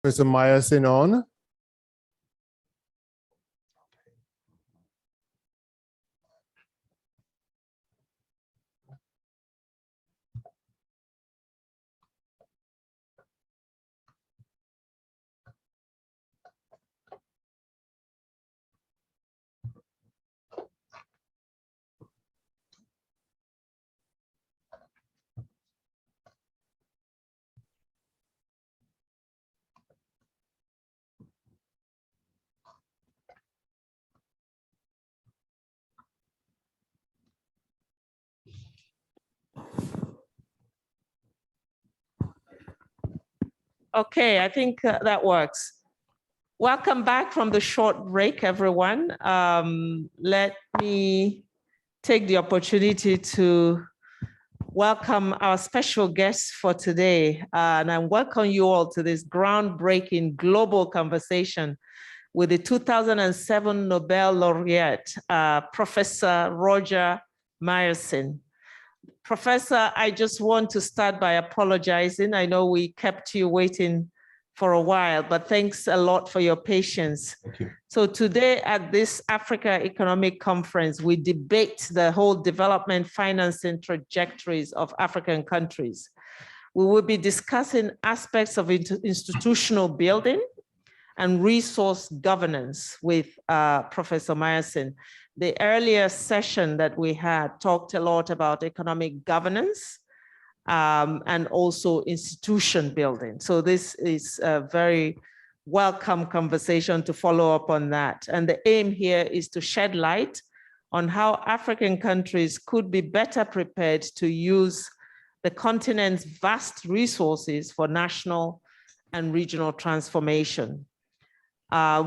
Professor Meyerson on. Okay, I think that works. Welcome back from the short break, everyone. Let me take the opportunity to welcome our special guests for today. And I welcome you all to this groundbreaking global conversation with the 2007 Nobel laureate, Professor Roger Meyerson. Professor, I just want to start by apologizing. I know we kept you waiting for a while, but thanks a lot for your patience. Thank you. So today at this Africa Economic Conference, we debate the whole development financing trajectories of African countries. We will be discussing aspects of institutional building and resource governance with Professor Meyerson. The earlier session that we had talked a lot about economic governance and also institution building. So this is a very welcome conversation to follow up on that. And the aim here is to shed light on how African countries could be better prepared to use the continent's vast resources for national and regional transformation.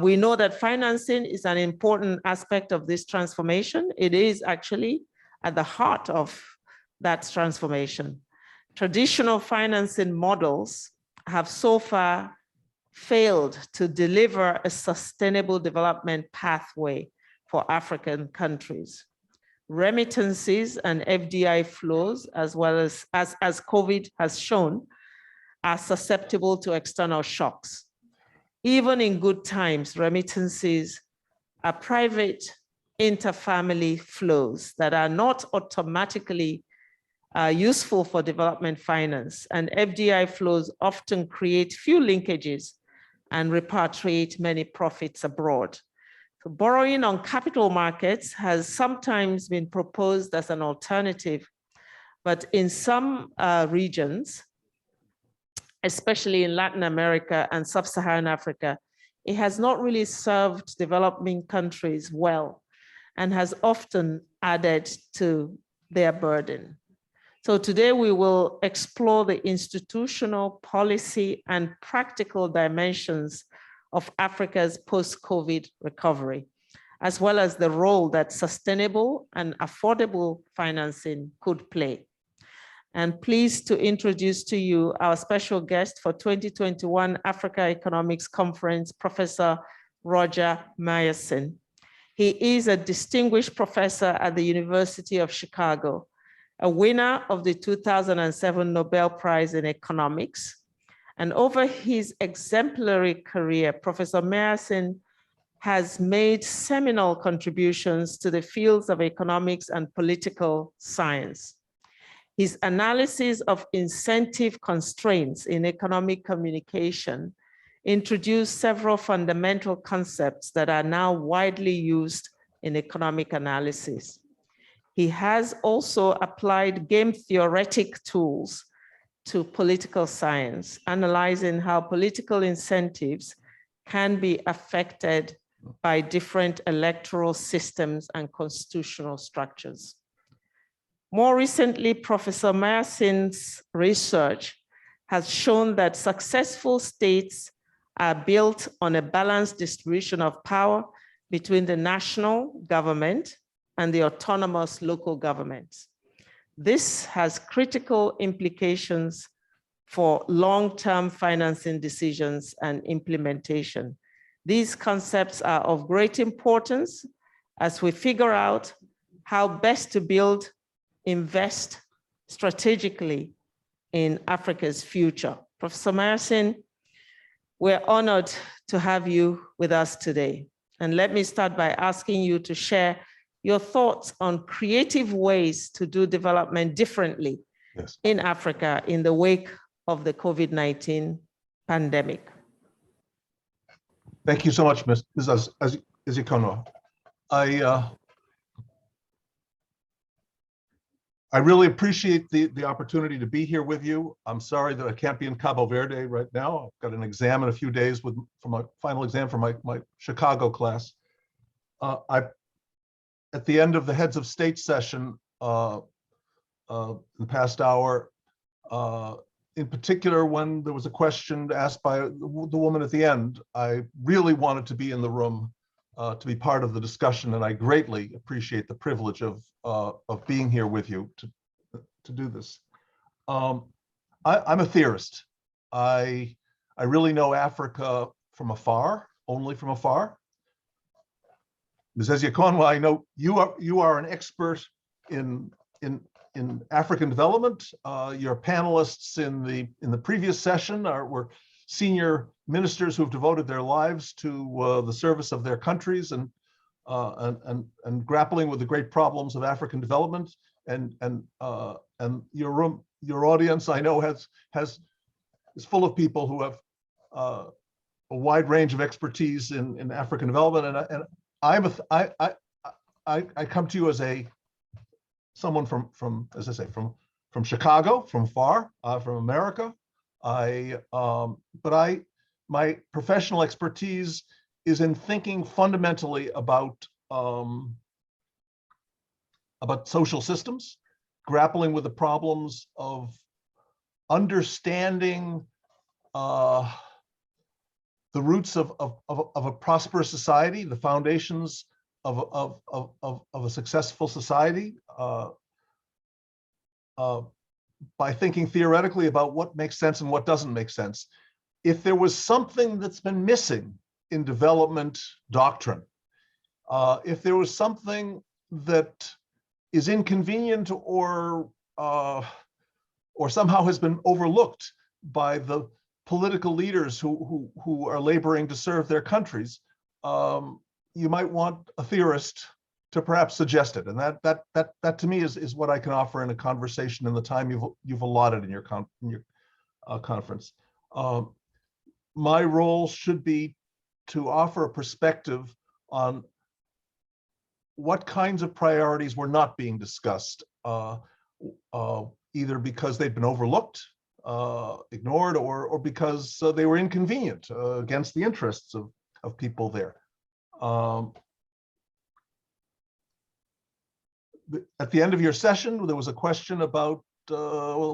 We know that financing is an important aspect of this transformation. It is actually at the heart of that transformation. Traditional financing models have so far failed to deliver a sustainable development pathway for African countries. Remittances and FDI flows, as well as COVID has shown, are susceptible to external shocks. Even in good times, remittances are private interfamily flows that are not automatically useful for development finance, and FDI flows often create few linkages and repatriate many profits abroad. So borrowing on capital markets has sometimes been proposed as an alternative, but in some regions, especially in Latin America and sub-Saharan Africa, it has not really served developing countries well and has often added to their burden. So today we will explore the institutional, policy, and practical dimensions of Africa's post-COVID recovery, as well as the role that sustainable and affordable financing could play. And pleased to introduce to you our special guest for 2021 Africa Economics Conference, Professor Roger Meyerson. He is a distinguished professor at the University of Chicago, a winner of the 2007 Nobel Prize in Economics. And over his exemplary career, Professor Meyerson has made seminal contributions to the fields of economics and political science. His analysis of incentive constraints in economic communication introduced several fundamental concepts that are now widely used in economic analysis. He has also applied game theoretic tools to political science, analyzing how political incentives can be affected by different electoral systems and constitutional structures. More recently, Professor Meyerson's research has shown that successful states are built on a balanced distribution of power between the national government and the autonomous local governments. This has critical implications for long-term financing decisions and implementation. These concepts are of great importance as we figure out how best to build, invest strategically in Africa's future. Professor Meyerson, We're honored to have you with us today. And let me start by asking you to share your thoughts on creative ways to do development differently in Africa in the wake of the COVID-19 pandemic. Thank you so much, Ms. Izikono. I really appreciate the opportunity to be here with you. I'm sorry that I can't be in Cabo Verde right now. I've got an exam in a few days for my final exam for my Chicago class. At the end of the Heads of State session in the past hour, in particular, when there was a question asked by the woman at the end, I really wanted to be in the room to be part of the discussion, and I greatly appreciate the privilege of being here with you to do this. I'm a theorist. I really know Africa from afar, only from afar. Ms. Ezeakonwa, I know you are an expert in African development. Your panelists in the previous session were senior ministers who have devoted their lives to the service of their countries and grappling with the great problems of African development. And your audience, I know, is full of people who have a wide range of expertise in African development. And I come to you as someone from as I say, from Chicago, from far, from America. My professional expertise is in thinking fundamentally about social systems, grappling with the problems of understanding the roots of a prosperous society, the foundations of a successful society, by thinking theoretically about what makes sense and what doesn't make sense. If there was something that's been missing in development doctrine, if there was something that is inconvenient or somehow has been overlooked by the political leaders who are laboring to serve their countries, you might want a theorist to perhaps suggest it. And that to me is what I can offer in a conversation in the time you've allotted in your conference. My role should be to offer a perspective on what kinds of priorities were not being discussed, either because they've been overlooked, ignored, or because they were inconvenient against the interests of people there. At the end of your session, there was a question about, a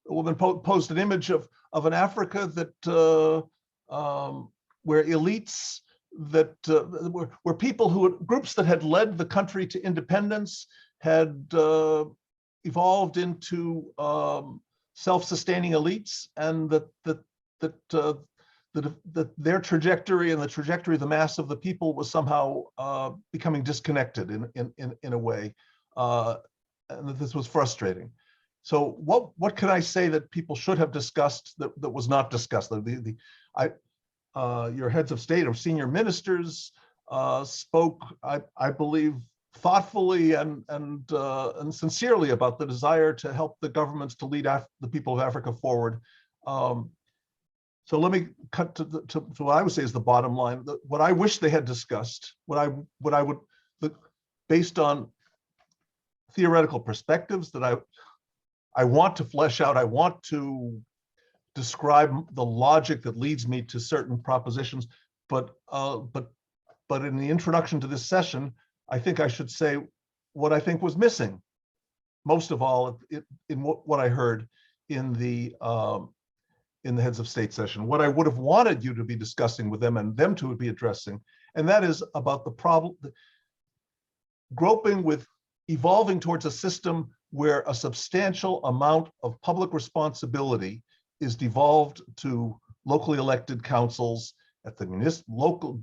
woman posed an image of an Africa that where elites that were people groups that had led the country to independence had evolved into self-sustaining elites, and that their trajectory and the trajectory of the mass of the people was somehow becoming disconnected in a way, and that this was frustrating. So what can I say that people should have discussed that was not discussed? Your heads of state or senior ministers spoke, I believe, thoughtfully and sincerely about the desire to help the governments to lead the people of Africa forward. So let me cut to what I would say is the bottom line. What I wish they had discussed, what I would, based on theoretical perspectives that I want to flesh out, I want to describe the logic that leads me to certain propositions, but in the introduction to this session, I think I should say what I think was missing, most of all in what I heard in the heads of state session, what I would have wanted you to be discussing with them and them to be addressing, and that is about the problem, groping with evolving towards a system where a substantial amount of public responsibility is devolved to locally elected councils at the local,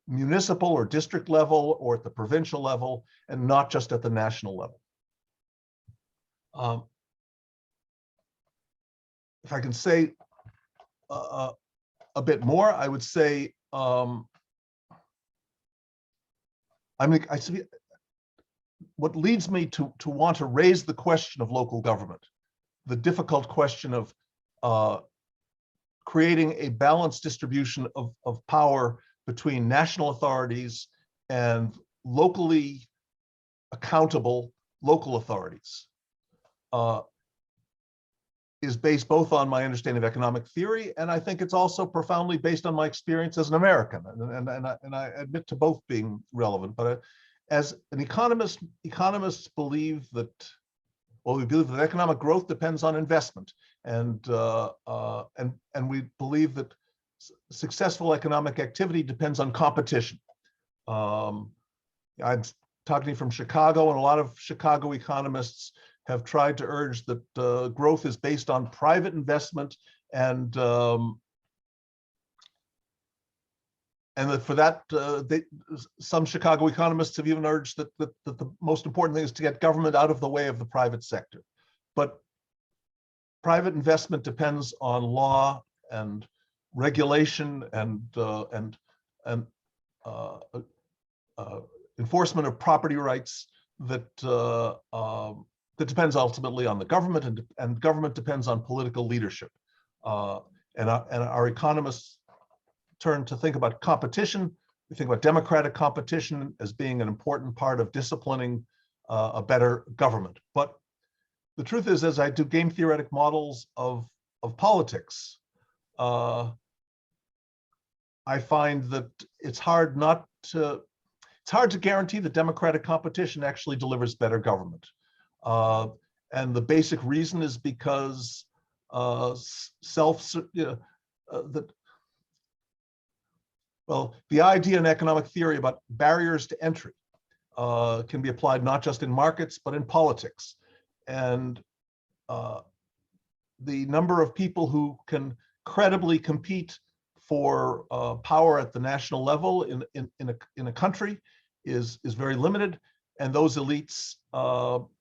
municipal or district level, or at the provincial level, and not just at the national level. If I can say a bit more. I would say, I see what leads me to want to raise the question of local government, the difficult question of creating a balanced distribution of power between national authorities and locally accountable local authorities, is based both on my understanding of economic theory, and I think it's also profoundly based on my experience as an American. And I admit to both being relevant. But as an economist, economists believe that, well, we believe that economic growth depends on investment, and we believe that successful economic activity depends on competition. I'm talking from Chicago, and a lot of Chicago economists have tried to urge that growth is based on private investment, and that for that, some Chicago economists have even urged that the most important thing is to get government out of the way of the private sector. But private investment depends on law and regulation and enforcement of property rights that depends ultimately on the government, and government depends on political leadership. And our economists turn to think about competition. We think about democratic competition as being an important part of disciplining a better government. But the truth is, as I do game theoretic models of politics, I find that it's hard to guarantee that democratic competition actually delivers better government. And the basic reason is because the idea in economic theory about barriers to entry can be applied not just in markets, but in politics. And the number of people who can credibly compete for power at the national level in a country is very limited. And those elites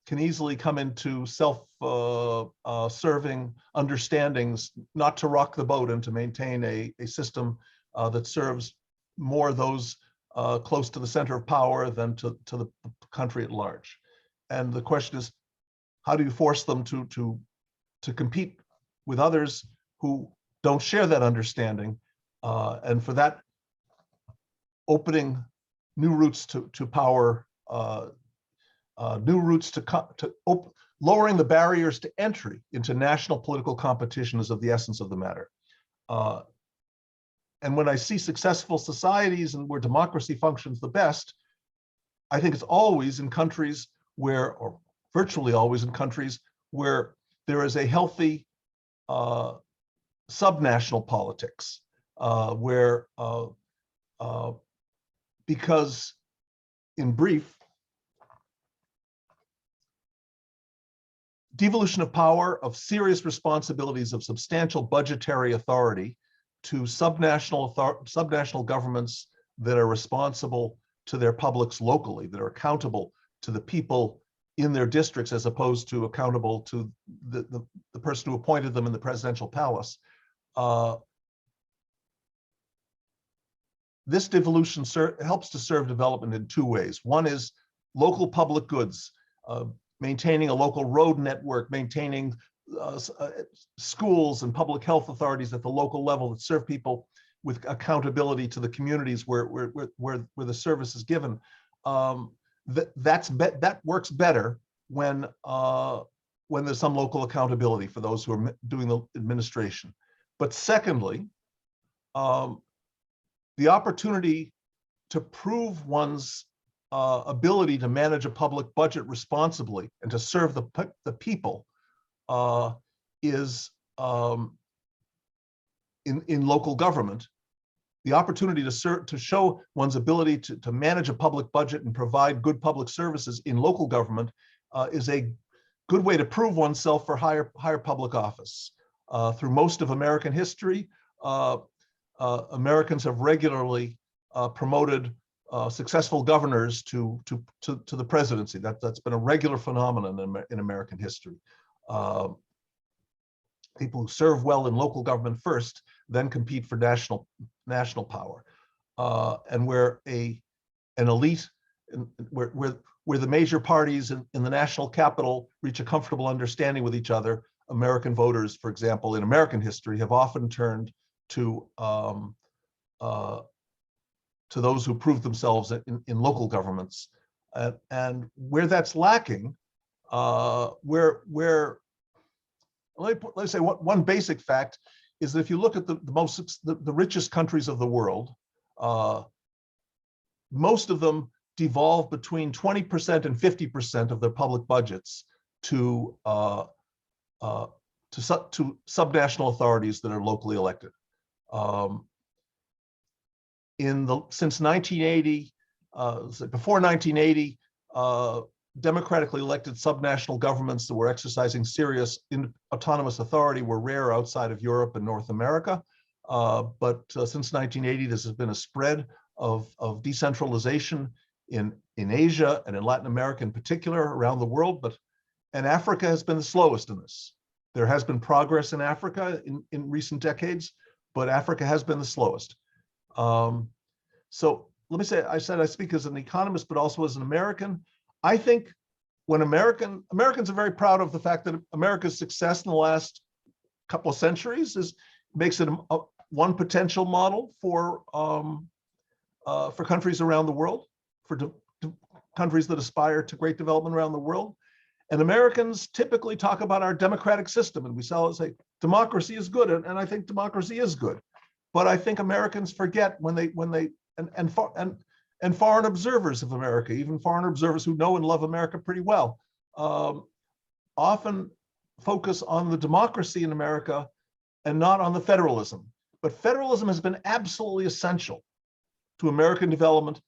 can easily come into self-serving understandings not to rock the boat and to maintain a system that serves more those close to the center of power than to the country at large. And the question is, how do you force them to compete with others who don't share that understanding? And for that, opening new routes to power, new routes lowering the barriers to entry into national political competition is of the essence of the matter. And when I see successful societies and where democracy functions the best, I think it's always in countries where, or virtually always in countries where there is a healthy subnational politics, because in brief, devolution of power, of serious responsibilities, of substantial budgetary authority to subnational governments that are responsible to their publics locally, that are accountable to the people in their districts as opposed to accountable to the person who appointed them in the presidential palace. This devolution helps to serve development in two ways. One is local public goods, maintaining a local road network, maintaining schools and public health authorities at the local level that serve people with accountability to the communities where the service is given. That works better when there's some local accountability for those who are doing the administration. But secondly, the opportunity to prove one's ability to manage a public budget responsibly and to serve the people is in local government. The opportunity to show one's ability to manage a public budget and provide good public services in local government is a good way to prove oneself for higher public office. Through most of American history, Americans have regularly promoted successful governors to the presidency. That's been a regular phenomenon in American history. People who serve well in local government first then compete for national power, and where an elite, where the major parties in the national capital reach a comfortable understanding with each other. American voters, for example, in American history, have often turned to those who prove themselves in local governments, and where that's lacking, let's say one basic fact is that if you look at the richest countries of the world, most of them devolve between 20% and 50% of their public budgets to subnational authorities that are locally elected. Since 1980, before 1980, democratically elected subnational governments that were exercising serious autonomous authority were rare outside of Europe and North America. But since 1980, this has been a spread of decentralization in Asia and in Latin America in particular, around the world. And Africa has been the slowest in this. There has been progress in Africa in recent decades, but Africa has been the slowest. So let me say, I said I speak as an economist, but also as an American. I think when Americans are very proud of the fact that America's success in the last couple of centuries makes it one potential model for countries around the world, for countries that aspire to great development around the world. And Americans typically talk about our democratic system, and we say democracy is good, and I think democracy is good. But I think Americans forget and foreign observers of America, even foreign observers who know and love America pretty well, often focus on the democracy in America and not on the federalism. But federalism has been absolutely essential to American development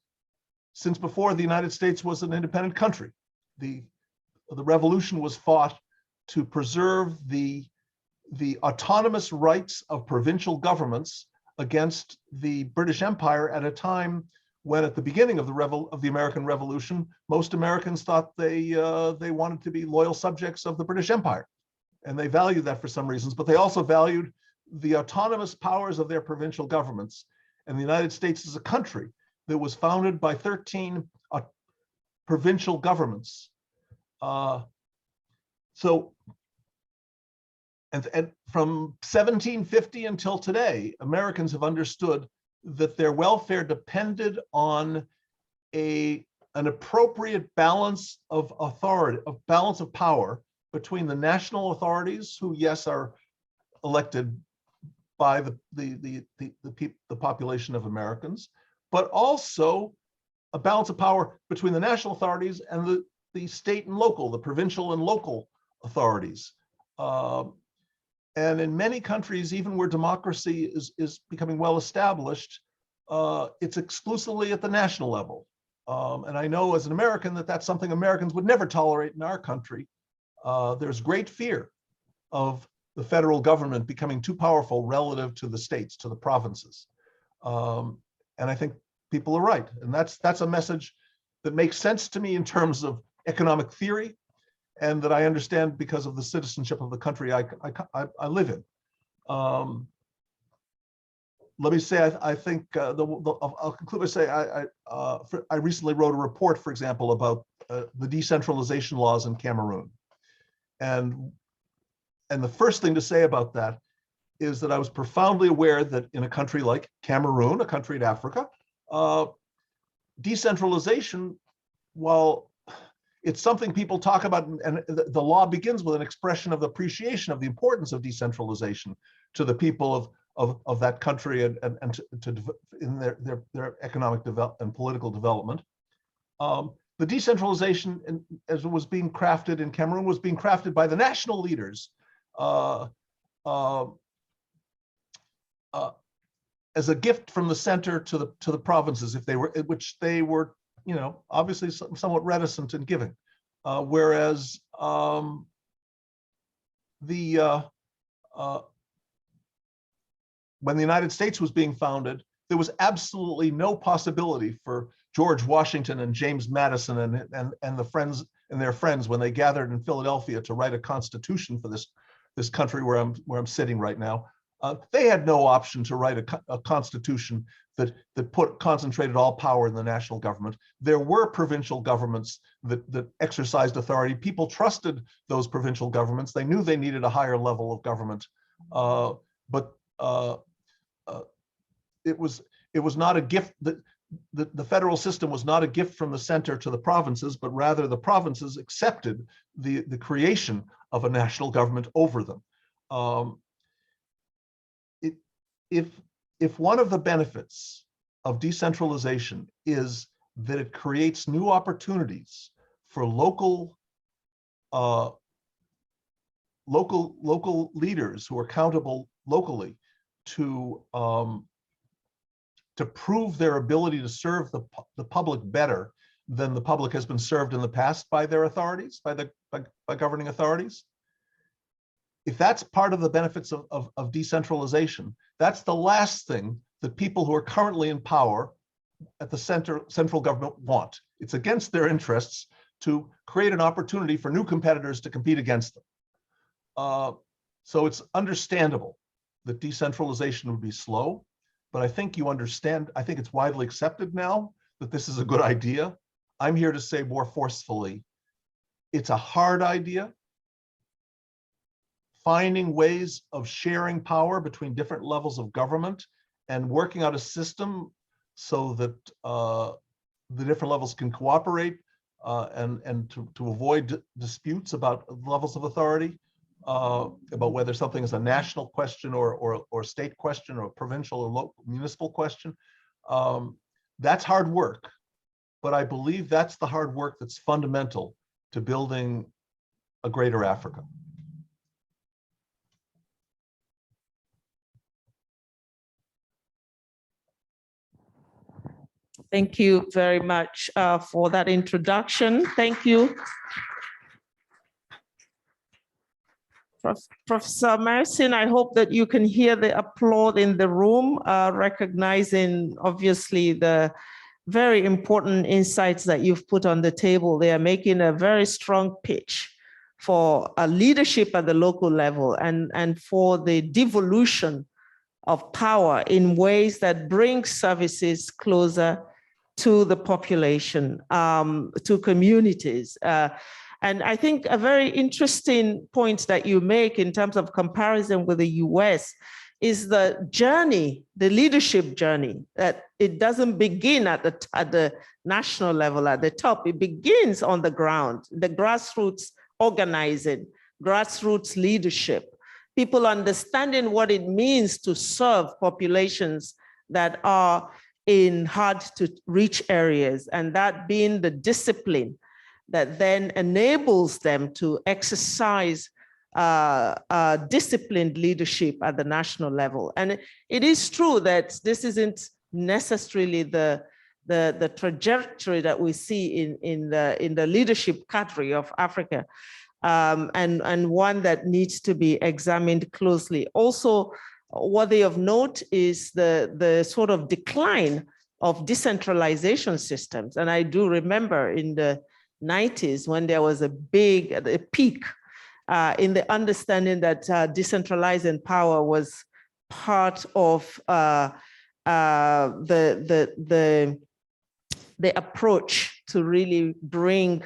since before the United States was an independent country. The revolution was fought to preserve the autonomous rights of provincial governments against the British Empire at a time when, at the beginning of the American Revolution, most Americans thought they wanted to be loyal subjects of the British Empire, and they valued that for some reasons. But they also valued the autonomous powers of their provincial governments. And the United States is a country that was founded by 13 provincial governments. And from 1750 until today, Americans have understood that their welfare depended on an appropriate balance of authority, balance of power between the national authorities, who, yes, are elected by the population of Americans, but also a balance of power between the national authorities and the state and local, the provincial and local authorities. And in many countries, even where democracy is becoming well established, it's exclusively at the national level. And I know as an American that that's something Americans would never tolerate in our country. There's great fear of the federal government becoming too powerful relative to the states, to the provinces. And I think people are right. And that's a message that makes sense to me in terms of economic theory, and that I understand because of the citizenship of the country I live in. Let me say, I think I'll conclude by saying I recently wrote a report, for example, about the decentralization laws in Cameroon, and the first thing to say about that is that I was profoundly aware that in a country like Cameroon, a country in Africa, decentralization, while it's something people talk about, and the law begins with an expression of appreciation of the importance of decentralization to the people of that country and in their economic and political development. The decentralization, as it was being crafted in Cameroon, was being crafted by the national leaders as a gift from the center to the provinces, which they were, obviously somewhat reticent in giving. Whereas when the United States was being founded, there was absolutely no possibility for George Washington and James Madison and their friends, when they gathered in Philadelphia to write a constitution for this country where I'm sitting right now, They had no option to write a constitution that concentrated all power in the national government. There were provincial governments that exercised authority. People trusted those provincial governments. They knew they needed a higher level of government, but it was not a gift. The federal system was not a gift from the center to the provinces, but rather the provinces accepted the creation of a national government over them. If one of the benefits of decentralization is that it creates new opportunities for local leaders who are accountable locally to prove their ability to serve the public better than the public has been served in the past by their authorities, by governing authorities. If that's part of the benefits of decentralization, that's the last thing that people who are currently in power at the central government want. It's against their interests to create an opportunity for new competitors to compete against them. So it's understandable that decentralization would be slow, but I think you understand, I think it's widely accepted now that this is a good idea. I'm here to say more forcefully, it's a hard idea. Finding ways of sharing power between different levels of government and working out a system so that the different levels can cooperate and to avoid disputes about levels of authority, about whether something is a national question or state question or a provincial or local municipal question. That's hard work, but I believe that's the hard work that's fundamental to building a greater Africa. Thank you very much for that introduction. Thank you. Professor Marcin, I hope that you can hear the applause in the room, recognizing obviously the very important insights that you've put on the table. They are making a very strong pitch for a leadership at the local level and for the devolution of power in ways that bring services closer to the population, to communities. And I think a very interesting point that you make in terms of comparison with the US is the journey, the leadership journey, that it doesn't begin at the national level, at the top. It begins on the ground, the grassroots organizing, grassroots leadership, people understanding what it means to serve populations that are in hard to reach areas, and that being the discipline that then enables them to exercise disciplined leadership at the national level. And it is true that this isn't necessarily the trajectory that we see in the leadership cadre of Africa, and one that needs to be examined closely. Also, worthy of note is the sort of decline of decentralization systems. And I do remember in the 90s when there was a peak in the understanding that decentralizing power was part of the approach to really bring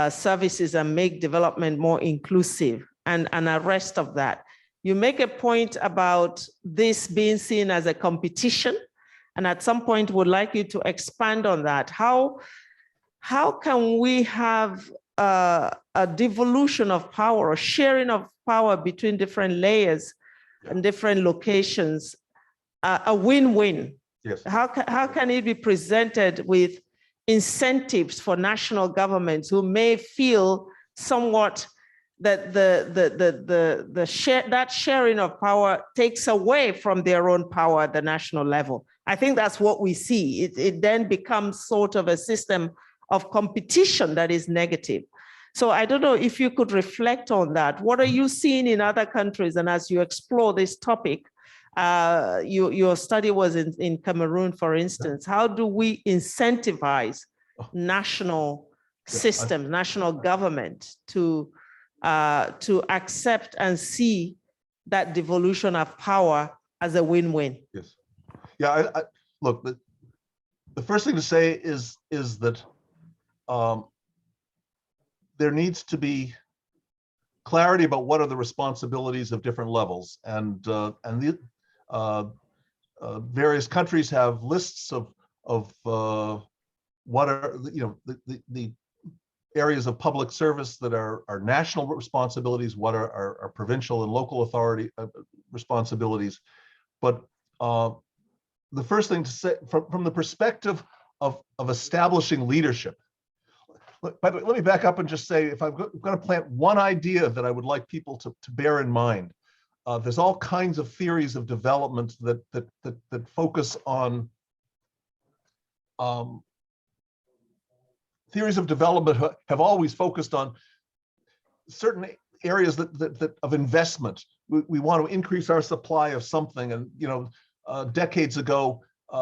services and make development more inclusive, and a rest of that. You make a point about this being seen as a competition, and at some point would like you to expand on that. How can we have a devolution of power or sharing of power between different layers and different locations, a win-win? Yes. How can it be presented with incentives for national governments who may feel somewhat that that sharing of power takes away from their own power at the national level? I think that's what we see. It then becomes sort of a system of competition that is negative. So I don't know if you could reflect on that. What are you seeing in other countries? And as you explore this topic, your study was in Cameroon, for instance. How do we incentivize national systems, national government to accept and see that devolution of power as a win-win. Yes. Yeah, look, the first thing to say is that there needs to be clarity about what are the responsibilities of different levels, and the various countries have lists of what are the areas of public service that are national responsibilities, what are provincial and local authority responsibilities. But the first thing to say, from the perspective of establishing leadership, by the way, let me back up and just say, if I'm going to plant one idea that I would like people to bear in mind, there's all kinds of theories of development that focus on theories of development have always focused on certain areas that of investment. We want to increase our supply of something, and decades ago,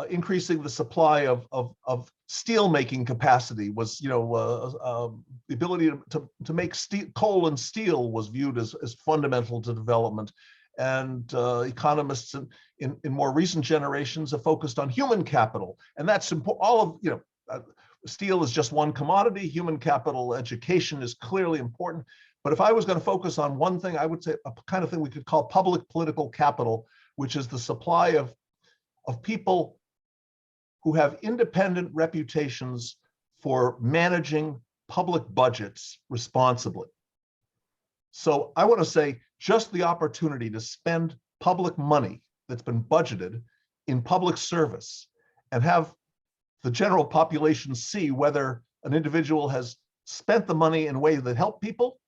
increasing the supply of steel making capacity was, the ability to make steel, coal and steel was viewed as fundamental to development. And economists in more recent generations have focused on human capital, and that's all of steel is just one commodity. Human capital, education is clearly important. But if I was going to focus on one thing, I would say a kind of thing we could call public political capital, which is the supply of people who have independent reputations for managing public budgets responsibly. So I want to say just the opportunity to spend public money that's been budgeted in public service and have the general population see whether an individual has spent the money in a way that help people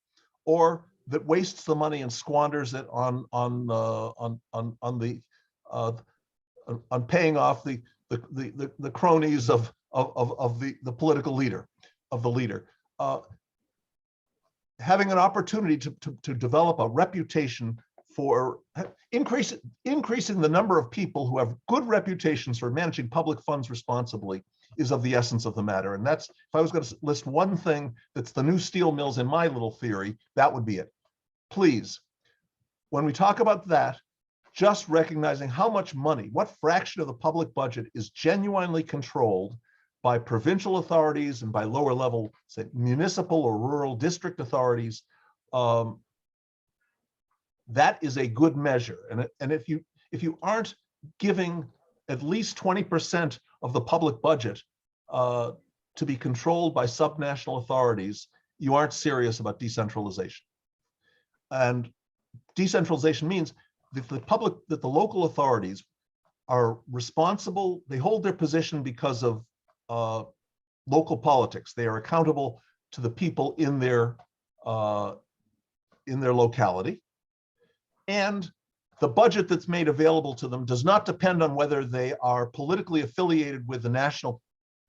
or that wastes the money and squanders it on paying off the cronies of the political leader, having an opportunity to develop a reputation for increasing the number of people who have good reputations for managing public funds responsibly is of the essence of the matter. And that's, if I was going to list one thing that's the new steel mills in my little theory, that would be it. Please, when we talk about that, just recognizing how much money, what fraction of the public budget is genuinely controlled by provincial authorities and by lower level, say, municipal or rural district authorities, that is a good measure. And if you aren't giving at least 20% of the public budget to be controlled by subnational authorities, you aren't serious about decentralization. And decentralization means that the local authorities are responsible, they hold their position because of local politics. They are accountable to the people in their locality. And the budget that's made available to them does not depend on whether they are politically affiliated with the national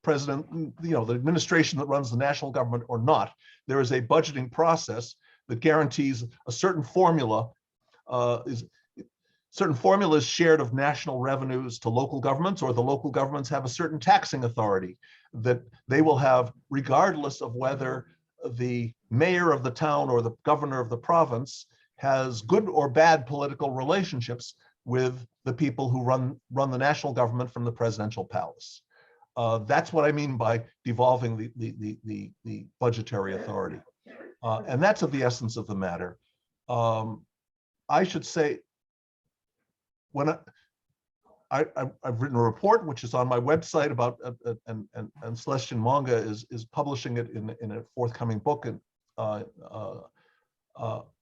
president, the administration that runs the national government or not. There is a budgeting process that guarantees a certain formula is shared of national revenues to local governments, or the local governments have a certain taxing authority that they will have regardless of whether the mayor of the town or the governor of the province has good or bad political relationships with the people who run the national government from the presidential palace. That's what I mean by devolving the budgetary authority. And that's of the essence of the matter. I should say, when I've written a report which is on my website about, and Celestian Manga is publishing it in a forthcoming book. And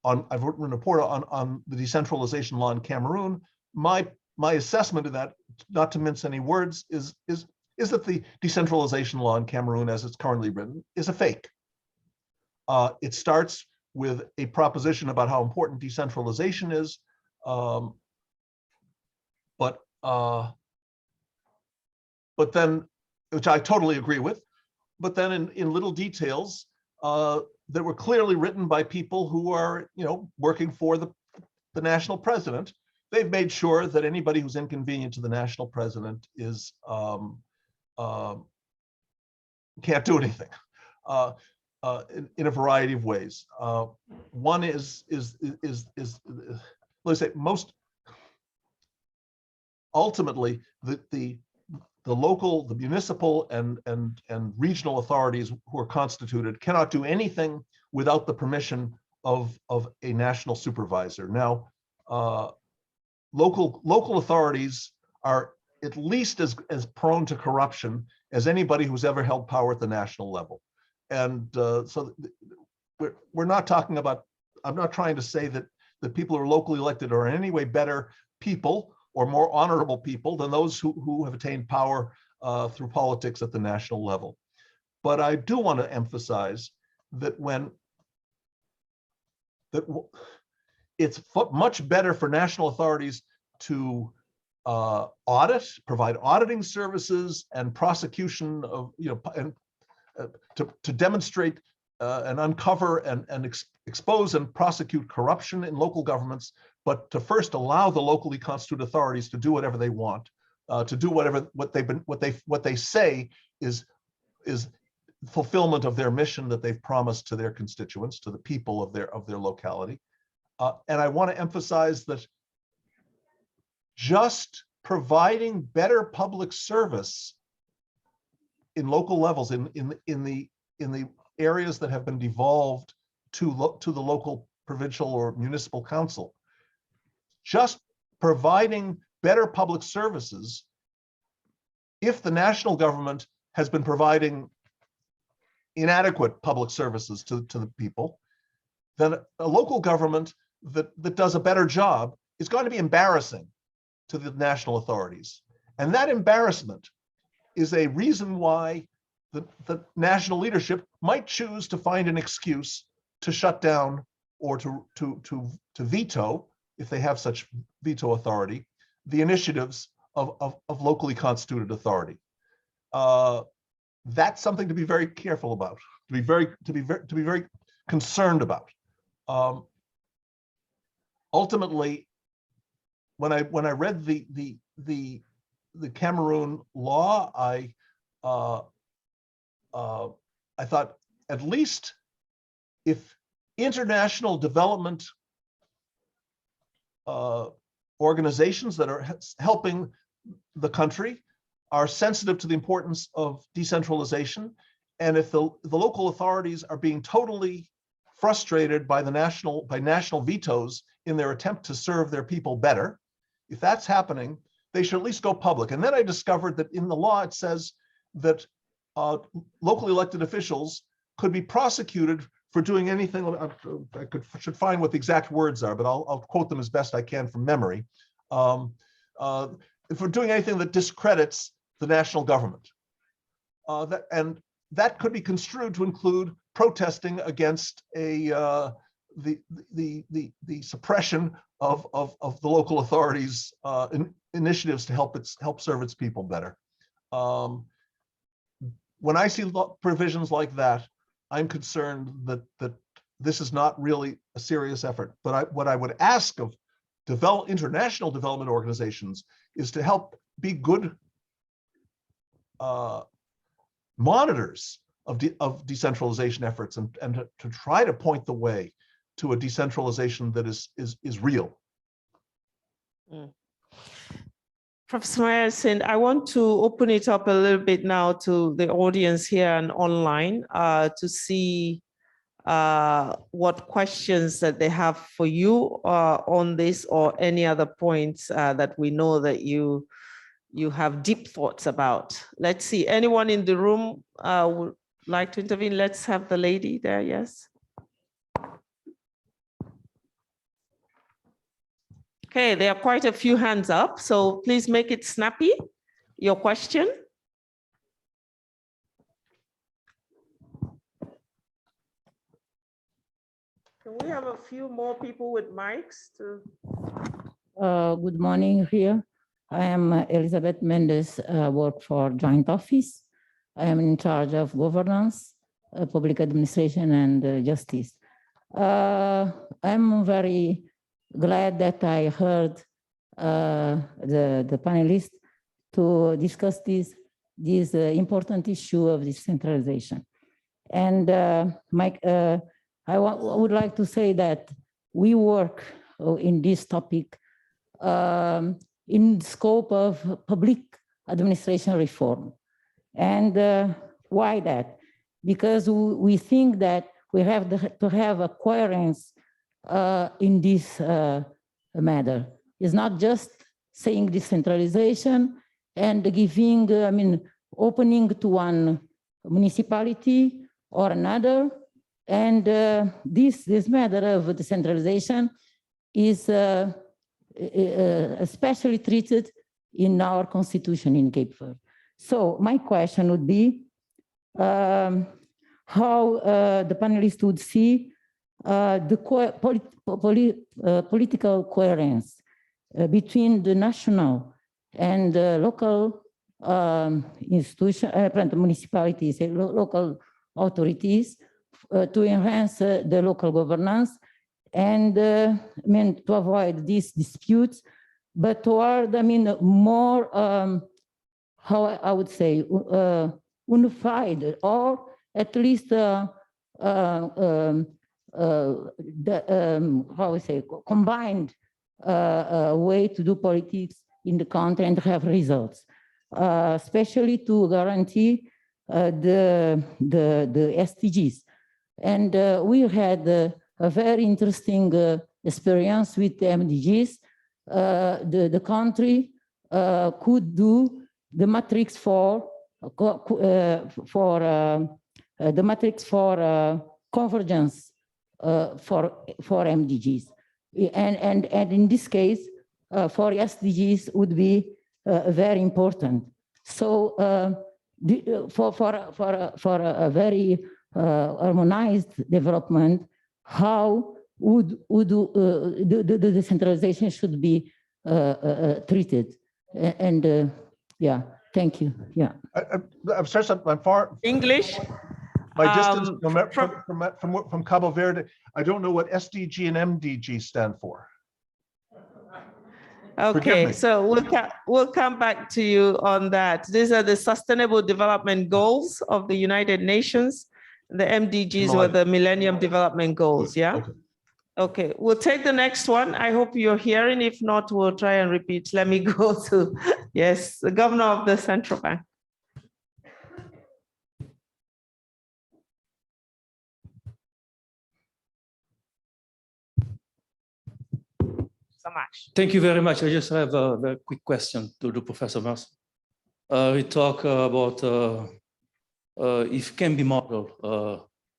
I've written a report on the decentralization law in Cameroon. My assessment of that, not to mince any words, is that the decentralization law in Cameroon, as it's currently written, is a fake. It starts with a proposition about how important decentralization is, but then, which I totally agree with, but then in little details that were clearly written by people who are, working for the national president, they've made sure that anybody who's inconvenient to the national president is can't do anything in a variety of ways. One is let's say ultimately, the local, the municipal and regional authorities who are constituted cannot do anything without the permission of a national supervisor. Now, local authorities are at least as prone to corruption as anybody who's ever held power at the national level. And so we're not talking about, I'm not trying to say that the people who are locally elected are in any way better people or more honorable people than those who have attained power through politics at the national level. But I do want to emphasize that it's much better for national authorities to provide auditing services and prosecution of, and to demonstrate and uncover and expose and prosecute corruption in local governments, but to first allow the locally constituted authorities to do whatever they want, to do what they say is fulfillment of their mission that they've promised to their constituents, to the people of their locality. And I want to emphasize that just providing better public service in local levels, in the areas that have been devolved to the local, provincial, or municipal council, just providing better public services, if the national government has been providing inadequate public services to the people, then a local government that does a better job is going to be embarrassing to the national authorities. And that embarrassment is a reason why the national leadership might choose to find an excuse to shut down or to veto, if they have such veto authority, the initiatives of locally constituted authority. That's something to be very careful about, to be very concerned about. Ultimately, when I read the Cameroon law, I thought, at least if international development organizations that are helping the country are sensitive to the importance of decentralization, and if the local authorities are being totally frustrated by national vetoes in their attempt to serve their people better, if that's happening, they should at least go public. And then I discovered that in the law it says that locally elected officials could be prosecuted for doing anything. I should find what the exact words are, but I'll quote them as best I can from memory. For doing anything that discredits the national government, and that could be construed to include protesting against the suppression of the local authorities' initiatives to help serve its people better. When I see provisions like that, I'm concerned that this is not really a serious effort. But what I would ask of international development organizations is to help be good monitors of decentralization efforts, and to try to point the way to a decentralization that is real. Professor Myerson, I want to open it up a little bit now to the audience here and online to see what questions that they have for you on this, or any other points that we know that you have deep thoughts about. Let's see, anyone in the room would like to intervene? Let's have the lady there, yes. Okay, there are quite a few hands up, so please make it snappy, your question. Can we have a few more people with mics to? Good morning, Ria. I am Elizabeth Mendes, work for Joint Office. I am in charge of governance, public administration, and justice. I'm very glad that I heard the panelists to discuss this important issue of decentralization. And I would like to say that we work in this topic in the scope of public administration reform. And why that? Because we think that we have to have a coherence in this matter. It's not just saying decentralization and giving, opening to one municipality or another. And this matter of decentralization is especially treated in our constitution in Cape Verde. So my question would be how the panelists would see the political coherence between the national and local institutions, municipalities, local authorities to enhance the local governance and to avoid these disputes, but toward, more, how I would say, unified, or at least how we say, combined way to do politics in the country and have results, especially to guarantee the SDGs. And we had a very interesting experience with the MDGs. The country could do the matrix for convergence for MDGs, and in this case, for SDGs would be very important. So for a very harmonized development, how would the decentralization should be treated? And yeah, thank you. Yeah. I'm sorry, I'm far. English. My distance from Cabo Verde, I don't know what SDG and MDG stand for. Okay, so we'll come back to you on that. These are the Sustainable Development Goals of the United Nations. The MDGs were the Millennium Development Goals, yeah? Okay, we'll take the next one. I hope you're hearing. If not, we'll try and repeat. Let me go to, yes, the Governor of the Central Bank. Thank you very much. I just have a very quick question to the Professor Mars. We talk about if it can be modeled,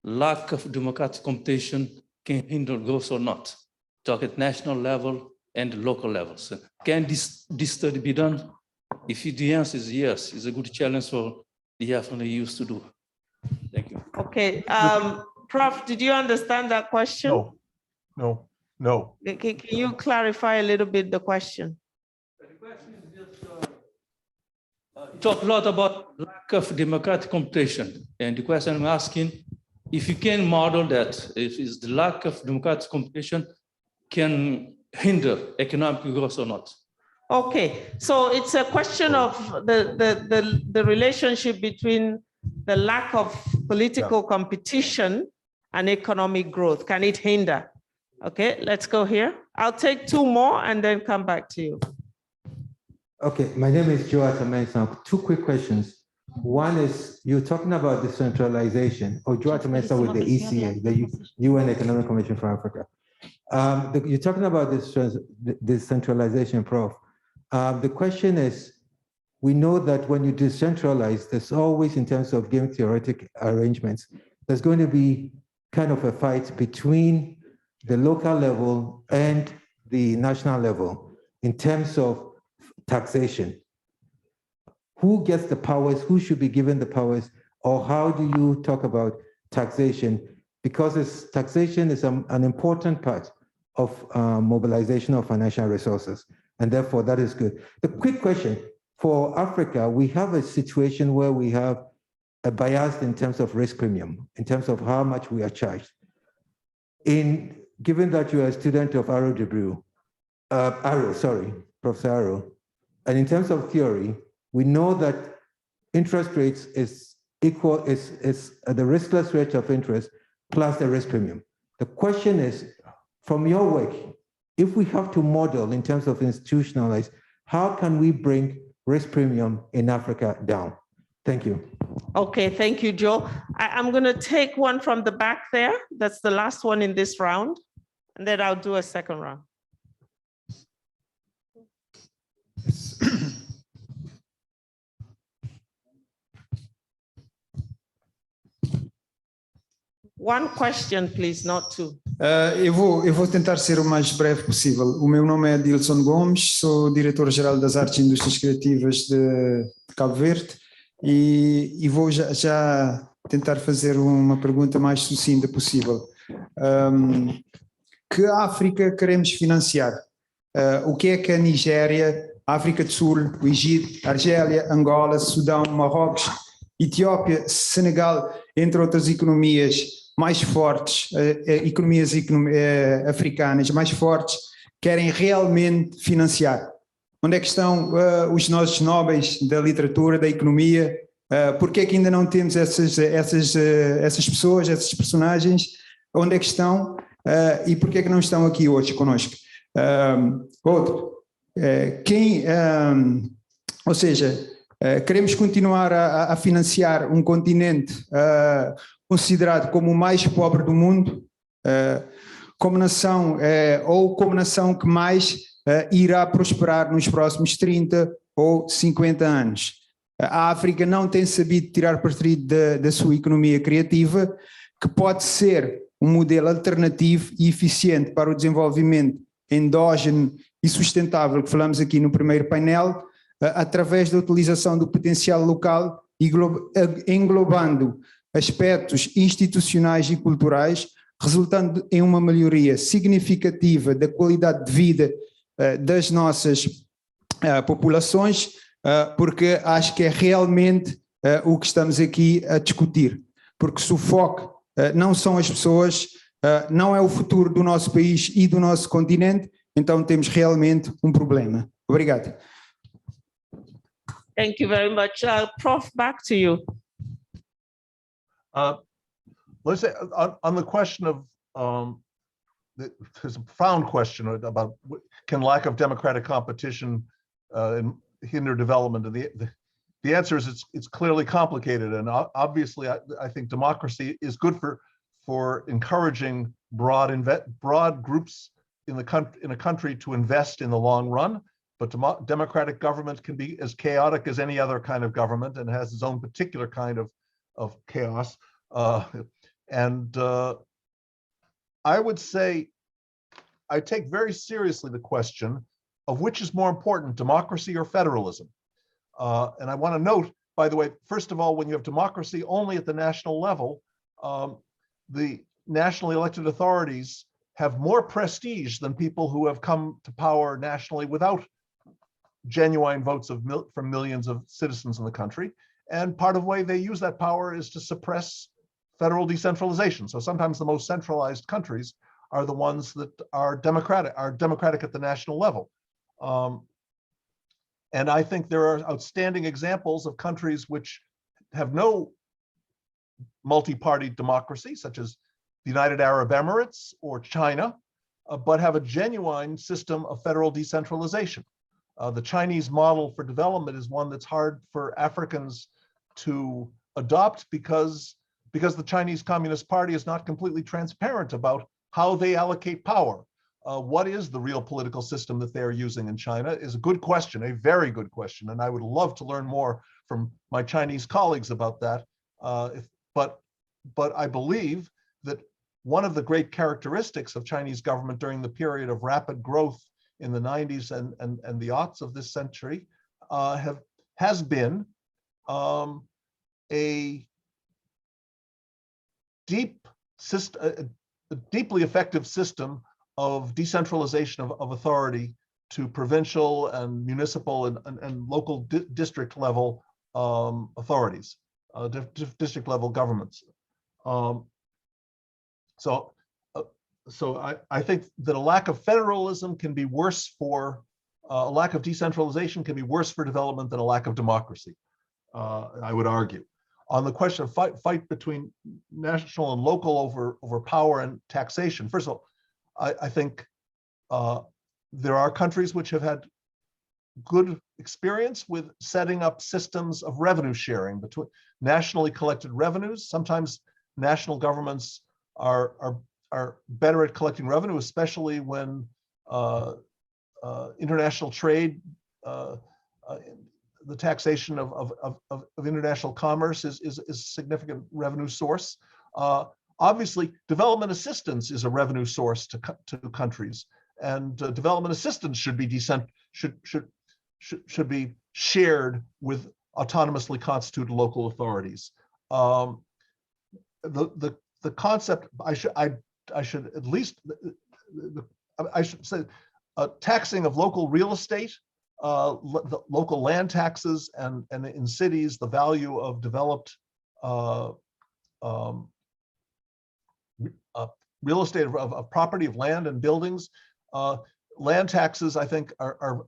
lack of democratic competition can hinder growth or not. Talk at national level and local levels. Can this study be done? If the answer is yes, it's a good challenge for the FNAUs to do. Thank you. Okay, Prof, did you understand that question? No. Can you clarify a little bit the question? The question is just, talk a lot about lack of democratic competition. And the question I'm asking, if you can model that, if it's the lack of democratic competition can hinder economic growth or not? Okay, so it's a question of the relationship between the lack of political competition and economic growth. Can it hinder? Okay, let's go here. I'll take two more and then come back to you. Okay, my name is Joe Atamesa. Two quick questions. One is, you're talking about decentralization, or Joe Atamesa with the ECA, the UN Economic Commission for Africa. You're talking about this decentralization, Prof. The question is, we know that when you decentralize, there's always, in terms of game theoretic arrangements, there's going to be kind of a fight between the local level and the national level in terms of taxation. Who gets the powers? Who should be given the powers? Or how do you talk about taxation? Because taxation is an important part of mobilization of financial resources. And therefore, that is good. The quick question, for Africa, we have a situation where we have a bias in terms of risk premium, in terms of how much we are charged. Given that you are a student of Arrow Professor Arrow, and in terms of theory, we know that interest rates is equal, is the riskless rate of interest plus the risk premium. The question is, from your work, if we have to model in terms of institutionalize, how can we bring risk premium in Africa down? Thank you. Okay, thank you, Joe. I'm going to take one from the back there. That's the last one in this round. And then I'll do a second round. One question, please, not two. Eu vou tentar ser o mais breve possível. O meu nome é Dilson Gomes, sou diretor-geral das Artes e Indústrias Criativas de Cabo Verde e vou já tentar fazer uma pergunta mais sucinta possível. Que África queremos financiar? O que é que a Nigéria, a África do Sul, o Egito, Argélia, Angola, Sudão, Marrocos, Etiópia, Senegal, entre outras economias mais fortes, economias africanas mais fortes, querem realmente financiar? Onde é que estão os nossos nobres da literatura, da economia? Por que é que ainda não temos essas pessoas, esses personagens? Onde é que estão? E por que é que não estão aqui hoje conosco? Ou seja, queremos continuar a financiar um continente considerado como o mais pobre do mundo, como nação ou como nação que mais irá prosperar nos próximos 30 ou 50 anos. A África não tem sabido tirar partido da sua economia criativa, que pode ser um modelo alternativo e eficiente para o desenvolvimento endógeno e sustentável que falamos aqui no primeiro painel, através da utilização do potencial local e englobando aspectos institucionais e culturais, resultando em uma melhoria significativa da qualidade de vida das nossas populações, porque acho que é realmente o que estamos aqui a discutir, porque se o foco não são as pessoas, não é o futuro do nosso país e do nosso continente, então temos realmente um problema. Obrigado. Thank you very much. Prof, back to you. Let's say on the question of, there's a profound question about can lack of democratic competition hinder development? And the answer is it's clearly complicated, and obviously I think democracy is good for encouraging broad groups in a country to invest in the long run. But democratic government can be as chaotic as any other kind of government and has its own particular kind of chaos. I would say I take very seriously the question of which is more important, democracy or federalism. And I want to note, by the way, first of all, when you have democracy only at the national level, the nationally elected authorities have more prestige than people who have come to power nationally without genuine votes from millions of citizens in the country. And part of the way they use that power is to suppress federal decentralization. So sometimes the most centralized countries are the ones that are democratic at the national level. And I think there are outstanding examples of countries which have no multi-party democracy, such as the United Arab Emirates or China, but have a genuine system of federal decentralization. The Chinese model for development is one that's hard for Africans to adopt because the Chinese Communist Party is not completely transparent about how they allocate power. What is the real political system that they're using in China is a good question, a very good question. And I would love to learn more from my Chinese colleagues about that. But I believe that one of the great characteristics of Chinese government during the period of rapid growth in the 90s and the aughts of this century has been a deeply effective system of decentralization of authority to provincial and municipal and local district level authorities, district level governments. So I think that a lack of federalism can be worse for, a lack of decentralization can be worse for development than a lack of democracy, I would argue. On the question of fight between national and local over power and taxation, first of all, I think There are countries which have had good experience with setting up systems of revenue sharing between nationally collected revenues. Sometimes national governments are better at collecting revenue, especially when international trade, the taxation of international commerce is a significant revenue source. Obviously, development assistance is a revenue source to countries, and development assistance should be should be shared with autonomously constituted local authorities. The concept, I should at least I should say taxing of local real estate, the local land taxes, and in cities the value of developed real estate of property, of land and buildings. Land taxes, I think, are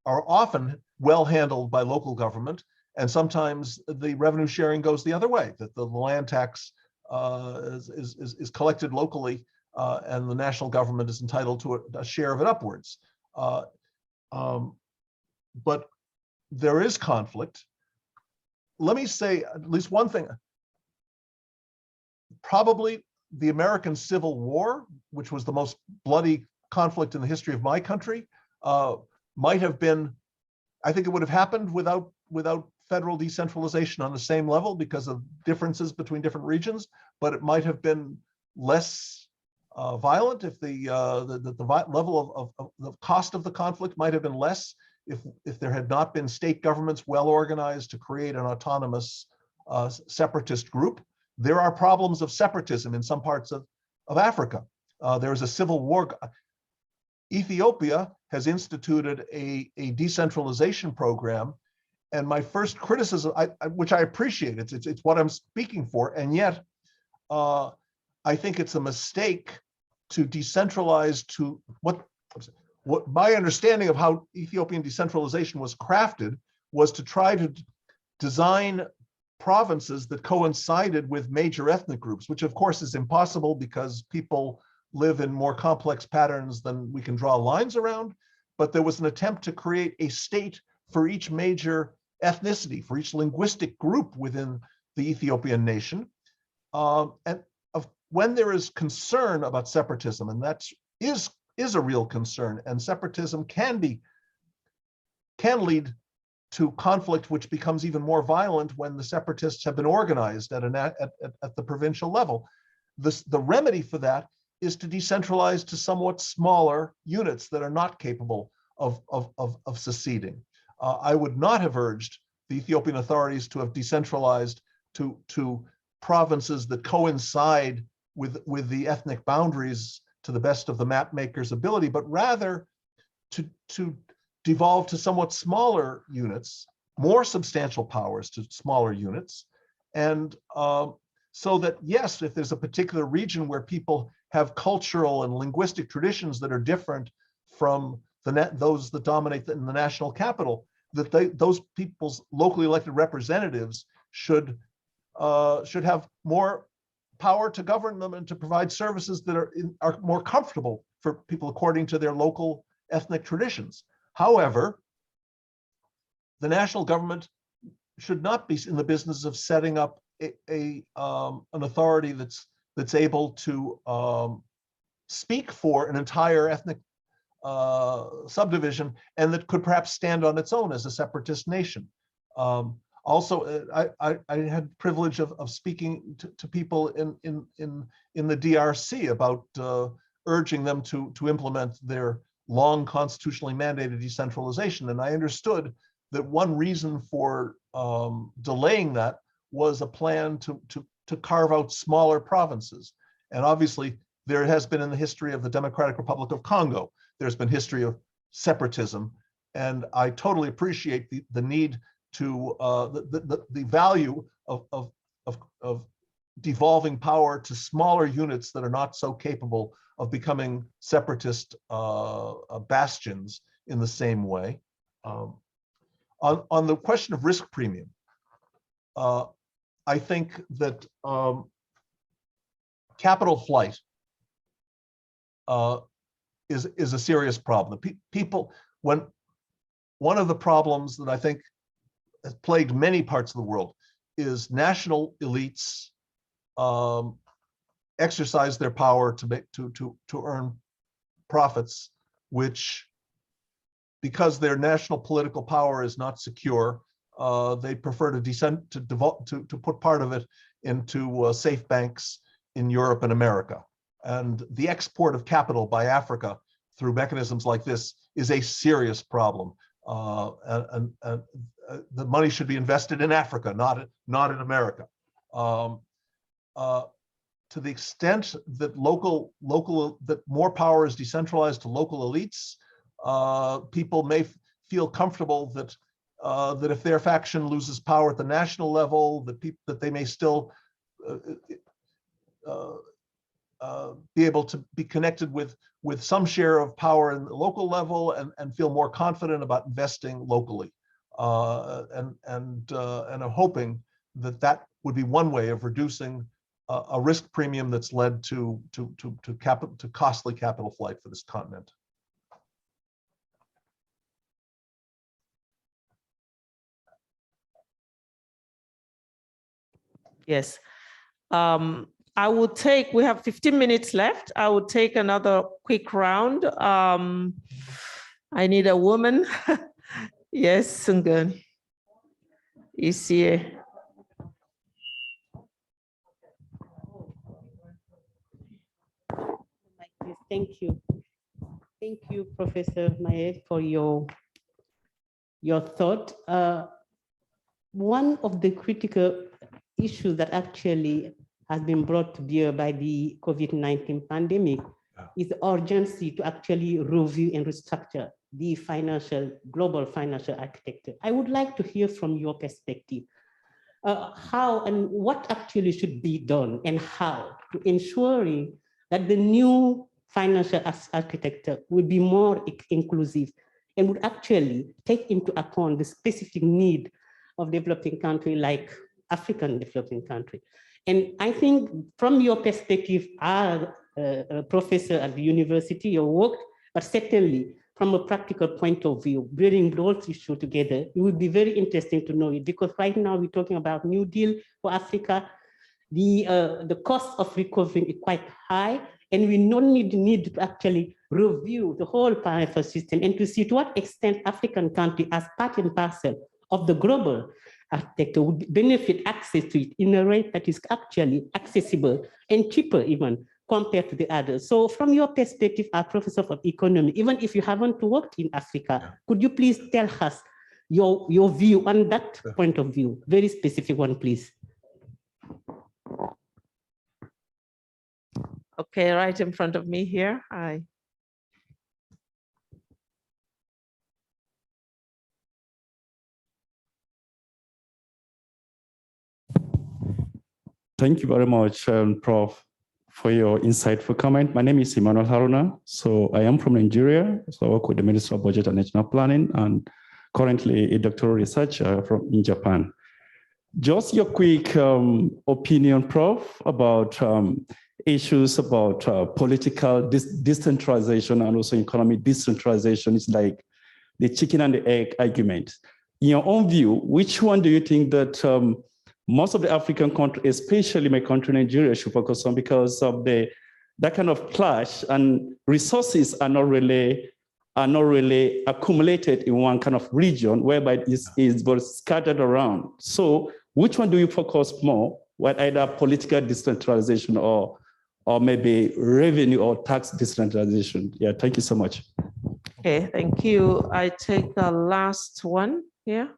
often well handled by local government, and sometimes the revenue sharing goes the other way, that the land tax is collected locally, and the national government is entitled to a share of it upwards. But there is conflict. Let me say at least one thing. Probably the American Civil War, which was the most bloody conflict in the history of my country, might have been, I think it would have happened without federal decentralization on the same level because of differences between different regions, but it might have been less violent if the level of the cost of the conflict might have been less if there had not been state governments well organized to create an autonomous separatist group. There are problems of separatism in some parts of Africa. There is a civil war. Ethiopia has instituted a decentralization program, and my first criticism, which I appreciate, it's what I'm speaking for, and yet I think it's a mistake to decentralize to what my understanding of how Ethiopian decentralization was crafted was to try to design provinces that coincided with major ethnic groups, which of course is impossible because people live in more complex patterns than we can draw lines around. But there was an attempt to create a state for each major ethnicity, for each linguistic group within the Ethiopian nation. When there is concern about separatism, and that is a real concern, and separatism can lead to conflict, which becomes even more violent when the separatists have been organized at the provincial level. The remedy for that is to decentralize to somewhat smaller units that are not capable of seceding. I would not have urged the Ethiopian authorities to have decentralized to provinces that coincide with the ethnic boundaries to the best of the map maker's ability, but rather to devolve to somewhat smaller units, more substantial powers to smaller units. And so that, yes, if there's a particular region where people have cultural and linguistic traditions that are different from those that dominate in the national capital, that those people's locally elected representatives should have more power to govern them and to provide services that are more comfortable for people according to their local ethnic traditions. However, the national government should not be in the business of setting up an authority that's able to speak for an entire ethnic subdivision and that could perhaps stand on its own as a separatist nation. Also, I had the privilege of speaking to people in the DRC about urging them to implement their long constitutionally mandated decentralization. And I understood that one reason for delaying that was a plan to carve out smaller provinces. And obviously, there has been in the history of the Democratic Republic of Congo, there's been history of separatism. And I totally appreciate the need to the value of devolving power to smaller units that are not so capable of becoming separatist bastions in the same way. On the question of risk premium, I think that capital flight is a serious problem. People, one of the problems that I think has plagued many parts of the world is national elites exercise their power to earn profits, which, because their national political power is not secure, they prefer to put part of it into safe banks in Europe and America. And the export of capital by Africa through mechanisms like this is a serious problem. And the money should be invested in Africa, not in America. To the extent that that more power is decentralized to local elites, people may feel comfortable that that if their faction loses power at the national level, that they may still be able to be connected with some share of power in the local level and feel more confident about investing locally. And I'm hoping that would be one way of reducing a risk premium that's led to costly capital flight for this continent. Yes. I will take, we have 15 minutes left. I will take another quick round. I need a woman. Yes, Sungan is here. Thank you. Thank you, Professor Maye, for your thought. One of the critical issues that actually has been brought to bear by the COVID-19 pandemic is the urgency to actually review and restructure the global financial architecture. I would like to hear from your perspective, how and what actually should be done and how to ensuring that the new financial architecture will be more inclusive and would actually take into account the specific need of developing countries like African developing country. And I think from your perspective, as a professor at the university, you worked, but certainly from a practical point of view, bringing those issues together, it would be very interesting to know it, because right now we're talking about New Deal for Africa. The cost of recovering is quite high, and we don't need to actually review the whole financial system and to see to what extent African countries, as part and parcel of the global architecture, would benefit access to it in a rate that is actually accessible and cheaper even compared to the others. So from your perspective as professor of economy, even if you haven't worked in Africa, could you please tell us your view on that point of view? Very specific one, please. Okay, right in front of me here. Hi. Thank you very much, Prof, for your insightful comment. My name is Emmanuel Haruna. So I am from Nigeria. So I work with the Ministry of Budget and National Planning, and currently a doctoral researcher in Japan. Just your quick opinion, Prof, about issues about political decentralization and also economic decentralization. Is like the chicken and the egg argument. In your own view, which one do you think that most of the African countries, especially my country, Nigeria, should focus on, because of that kind of clash, and resources are not really accumulated in one kind of region, whereby it's both scattered around. So which one do you focus more, what either political decentralization or maybe revenue or tax decentralization? Yeah, thank you so much. Okay, thank you. I take the last one here.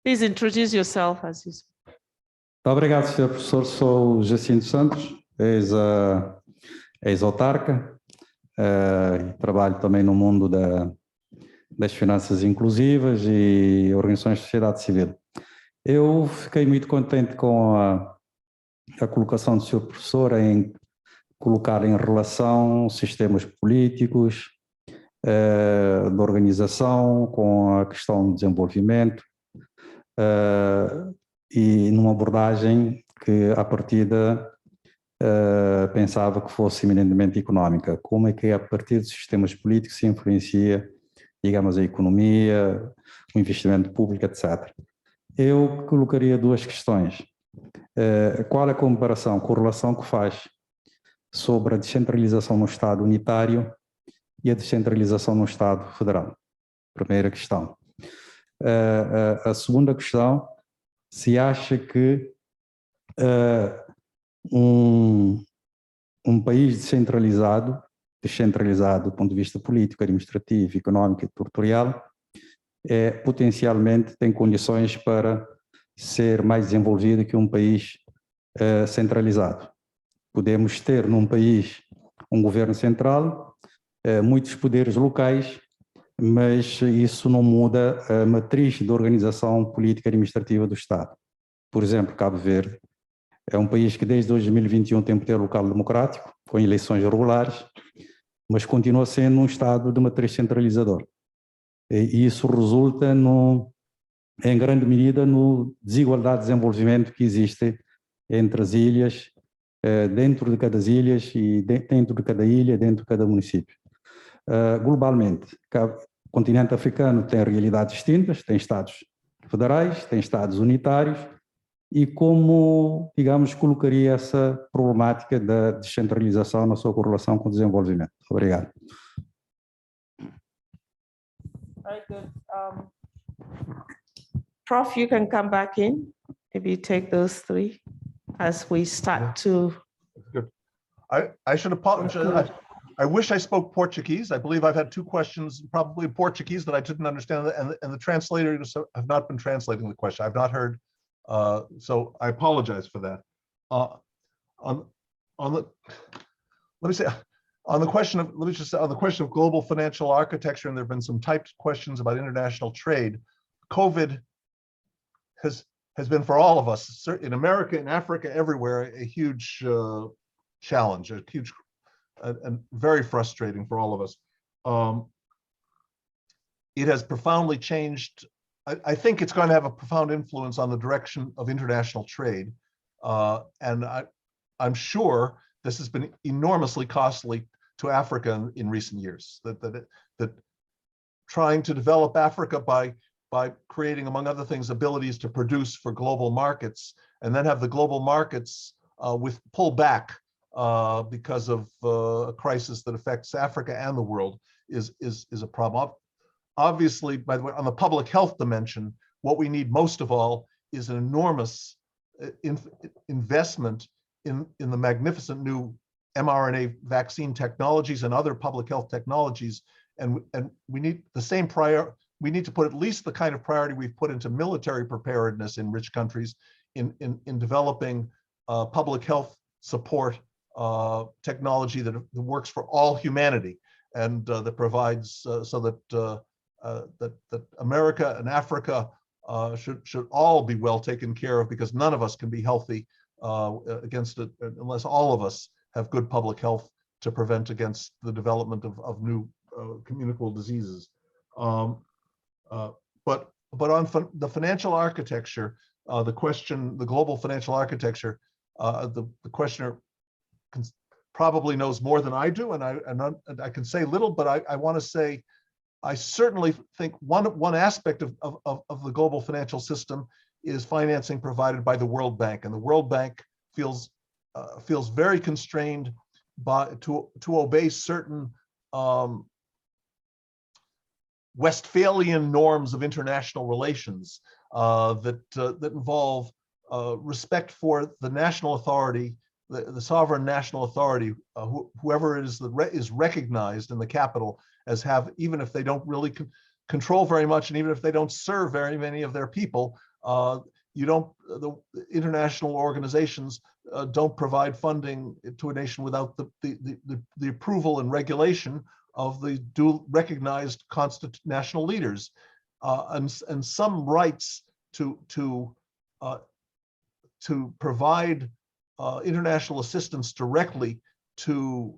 Please introduce yourself as you speak. Obrigado, Sr. Professor. Sou Jacinto Santos, ex-autarca, trabalho também no mundo das finanças inclusivas e organizações de sociedade civil. Eu fiquei muito contente com a colocação do Sr. Professor em colocar em relação sistemas políticos, de organização com a questão do desenvolvimento, e numa abordagem que, à partida, pensava que fosse eminentemente económica. Como é que, a partir dos sistemas políticos, se influencia, digamos, a economia, o investimento público, etc. Eu colocaria duas questões. Qual é a comparação, correlação que faz sobre a descentralização no Estado unitário e a descentralização no Estado federal? Primeira questão. A segunda questão, se acha que um país descentralizado do ponto de vista político, administrativo, económico e territorial, potencialmente tem condições para ser mais desenvolvido que um país centralizado. Podemos ter num país um governo central, muitos poderes locais, mas isso não muda a matriz de organização política e administrativa do Estado. Por exemplo, Cabo Verde é um país que desde 2021 tem poder local democrático, com eleições regulares, mas continua sendo um Estado de matriz centralizador. E isso resulta, em grande medida, no desigualdade de desenvolvimento que existe entre as ilhas, dentro de cada ilhas e dentro de cada ilha, dentro de cada município. Globalmente, o continente africano tem realidades distintas, tem Estados federais, tem Estados unitários, e como, digamos, colocaria essa problemática da descentralização na sua correlação com o desenvolvimento? Obrigado. Very good. Prof, you can come back in if you take those three as we start to. Good. I should apologize. I wish I spoke Portuguese. I believe I've had two questions, probably in Portuguese, that I didn't understand, and the translators have not been translating the question. I've not heard, so I apologize for that. On the, let me say, on the question of, let me just say, on the question of global financial architecture, and there have been some typed questions about international trade. COVID has been for all of us, in America, in Africa, everywhere, a huge challenge, a huge and very frustrating for all of us. It has profoundly changed. I think it's going to have a profound influence on the direction of international trade. And I'm sure this has been enormously costly to Africa in recent years, that trying to develop Africa by creating, among other things, abilities to produce for global markets, and then have the global markets pull back because of a crisis that affects Africa and the world is a problem. Obviously, by the way, on the public health dimension, what we need most of all is an enormous investment in the magnificent new mRNA vaccine technologies and other public health technologies. And we need the same we need to put at least the kind of priority we've put into military preparedness in rich countries in developing public health support technology that works for all humanity, and that provides so that that America and Africa should all be well taken care of, because none of us can be healthy against it unless all of us have good public health to prevent against the development of new communicable diseases. But on the financial architecture, the global financial architecture, the questioner probably knows more than I do, and I can say little, but I want to say, I certainly think one aspect of the global financial system is financing provided by the World Bank, and the World Bank feels very constrained to obey certain Westphalian norms of international relations that involve respect for the national authority, the sovereign national authority, whoever it is that is recognized in the capital as even if they don't really control very much, and even if they don't serve very many of their people, the international organizations don't provide funding to a nation without the approval and regulation of the recognized national leaders, and some rights to provide international assistance directly to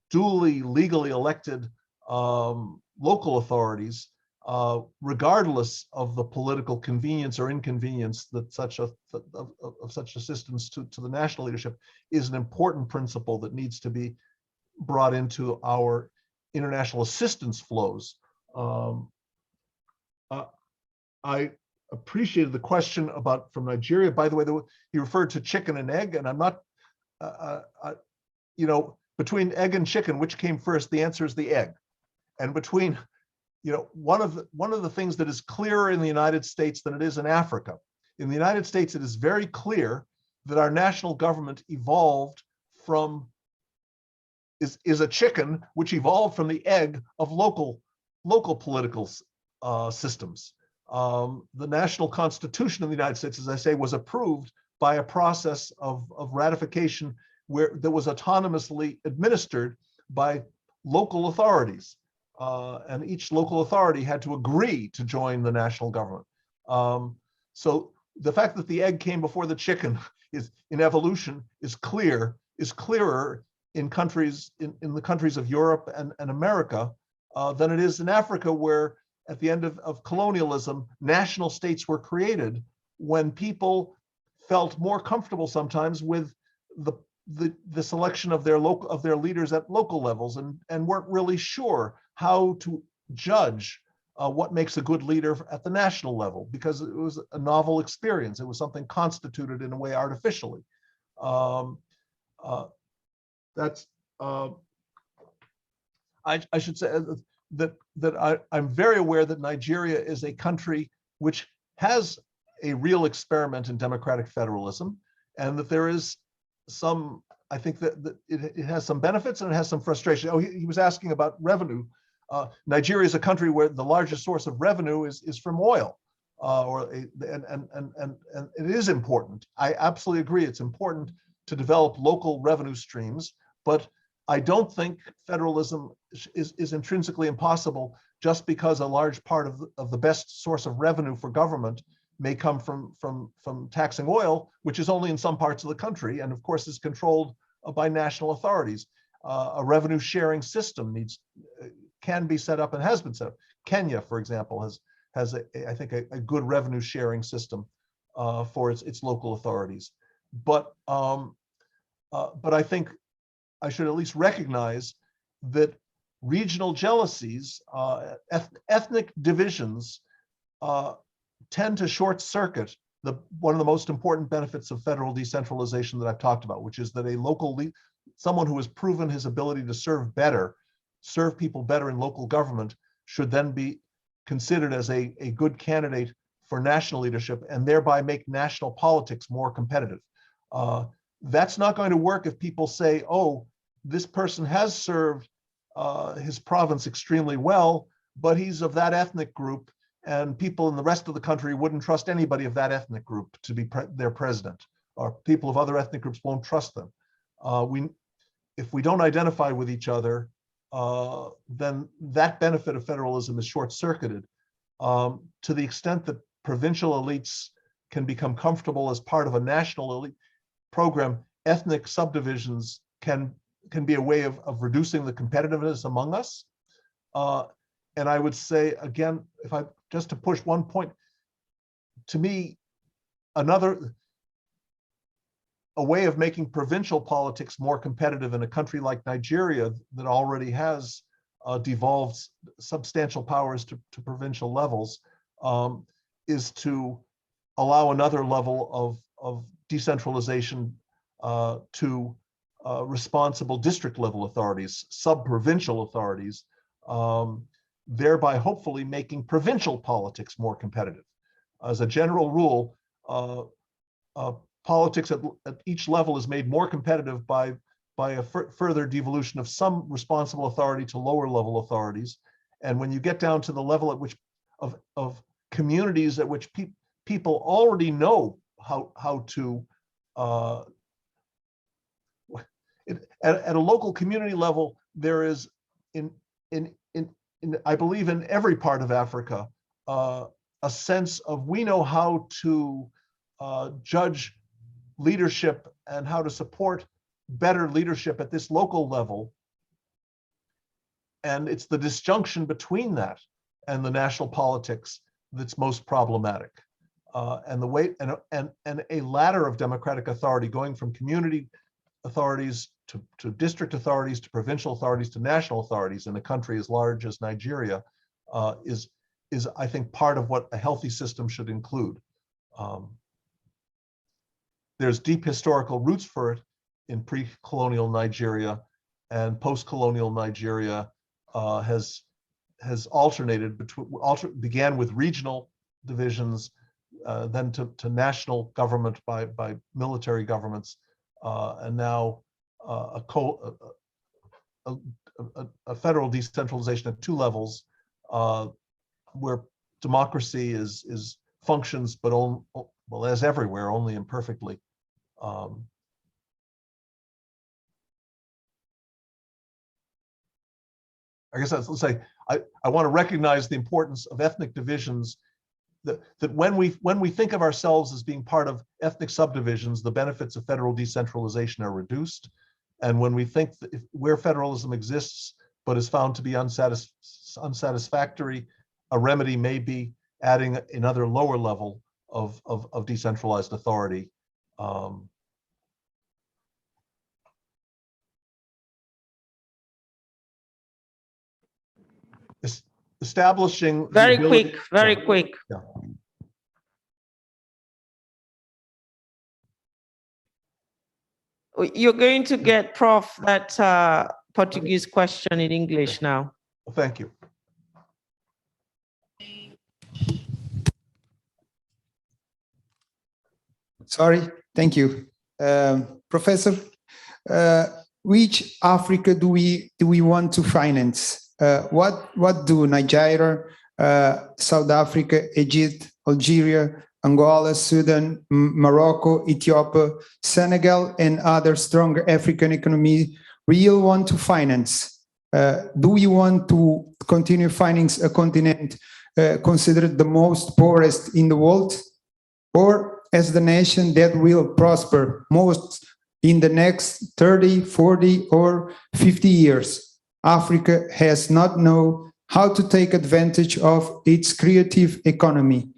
duly legally elected local authorities regardless of the political convenience or inconvenience that such assistance to the national leadership is an important principle that needs to be brought into our international assistance flows. I appreciated the question from Nigeria. By the way, he referred to chicken and egg, and I'm not, between egg and chicken, which came first? The answer is the egg. And between, one of the things that is clearer in the United States than it is in Africa. In the United States, it is very clear that our national government evolved from, is a chicken which evolved from the egg of local political systems. The national constitution of the United States, as I say, was approved by a process of ratification that was autonomously administered by local authorities. And each local authority had to agree to join the national government. So the fact that the egg came before the chicken is, in evolution, is clearer in the countries of Europe and America than it is in Africa, where at the end of colonialism, national states were created when people felt more comfortable sometimes with the selection of their leaders at local levels and weren't really sure how to judge what makes a good leader at the national level, because it was a novel experience. It was something constituted in a way artificially. I should say that I'm very aware that Nigeria is a country which has a real experiment in democratic federalism, and that there is some, I think that it has some benefits and it has some frustration. Oh, he was asking about revenue. Nigeria is a country where the largest source of revenue is from oil, and it is important. I absolutely agree. It's important to develop local revenue streams, but I don't think federalism is intrinsically impossible just because a large part of the best source of revenue for government may come from taxing oil, which is only in some parts of the country, and of course is controlled by national authorities. A revenue sharing system can be set up and has been set up. Kenya, for example, has I think a good revenue sharing system for its local authorities. But I think I should at least recognize that regional jealousies, ethnic divisions tend to short circuit one of the most important benefits of federal decentralization that I've talked about, which is that someone who has proven his ability to serve people better in local government should then be considered as a good candidate for national leadership and thereby make national politics more competitive. That's not going to work if people say, oh, this person has served his province extremely well, but he's of that ethnic group, and people in the rest of the country wouldn't trust anybody of that ethnic group to be their president, or people of other ethnic groups won't trust them. If we don't identify with each other, then that benefit of federalism is short-circuited. To the extent that provincial elites can become comfortable as part of a national elite program, ethnic subdivisions can be a way of reducing the competitiveness among us. And I would say, again, just to push one point, to me, a way of making provincial politics more competitive in a country like Nigeria that already has devolved substantial powers to provincial levels is to allow another level of decentralization to responsible district level authorities, sub-provincial authorities, thereby hopefully making provincial politics more competitive. As a general rule, politics at each level is made more competitive by a further devolution of some responsible authority to lower level authorities. And when you get down to the level at which of communities at which people already know how to at a local community level, there is I believe in every part of Africa a sense of we know how to judge leadership and how to support better leadership at this local level. And it's the disjunction between that and the national politics that's most problematic. And the way and a ladder of democratic authority going from community authorities to district authorities to provincial authorities to national authorities in a country as large as Nigeria is I think part of what a healthy system should include. There's deep historical roots for it in pre-colonial Nigeria, and post-colonial Nigeria has alternated between, began with regional divisions, then to national government by military governments, and now a federal decentralization at two levels, where democracy is functions, but well, as everywhere, only imperfectly. I guess let's say I want to recognize the importance of ethnic divisions. That when we think of ourselves as being part of ethnic subdivisions, the benefits of federal decentralization are reduced. And when we think that where federalism exists but is found to be unsatisfactory, a remedy may be adding another lower level of decentralized authority. Establishing very quick. Yeah. You're going to get Prof that Portuguese question in English now. Well, thank you. Sorry, thank you. Professor, which Africa do we want to finance? What do Nigeria, South Africa, Egypt, Algeria, Angola, Sudan, Morocco, Ethiopia, Senegal, and other stronger African economies really want to finance? Do we want to continue financing a continent considered the most poorest in the world? Or as the nation that will prosper most in the next 30, 40, or 50 years? Africa has not known how to take advantage of its creative economy.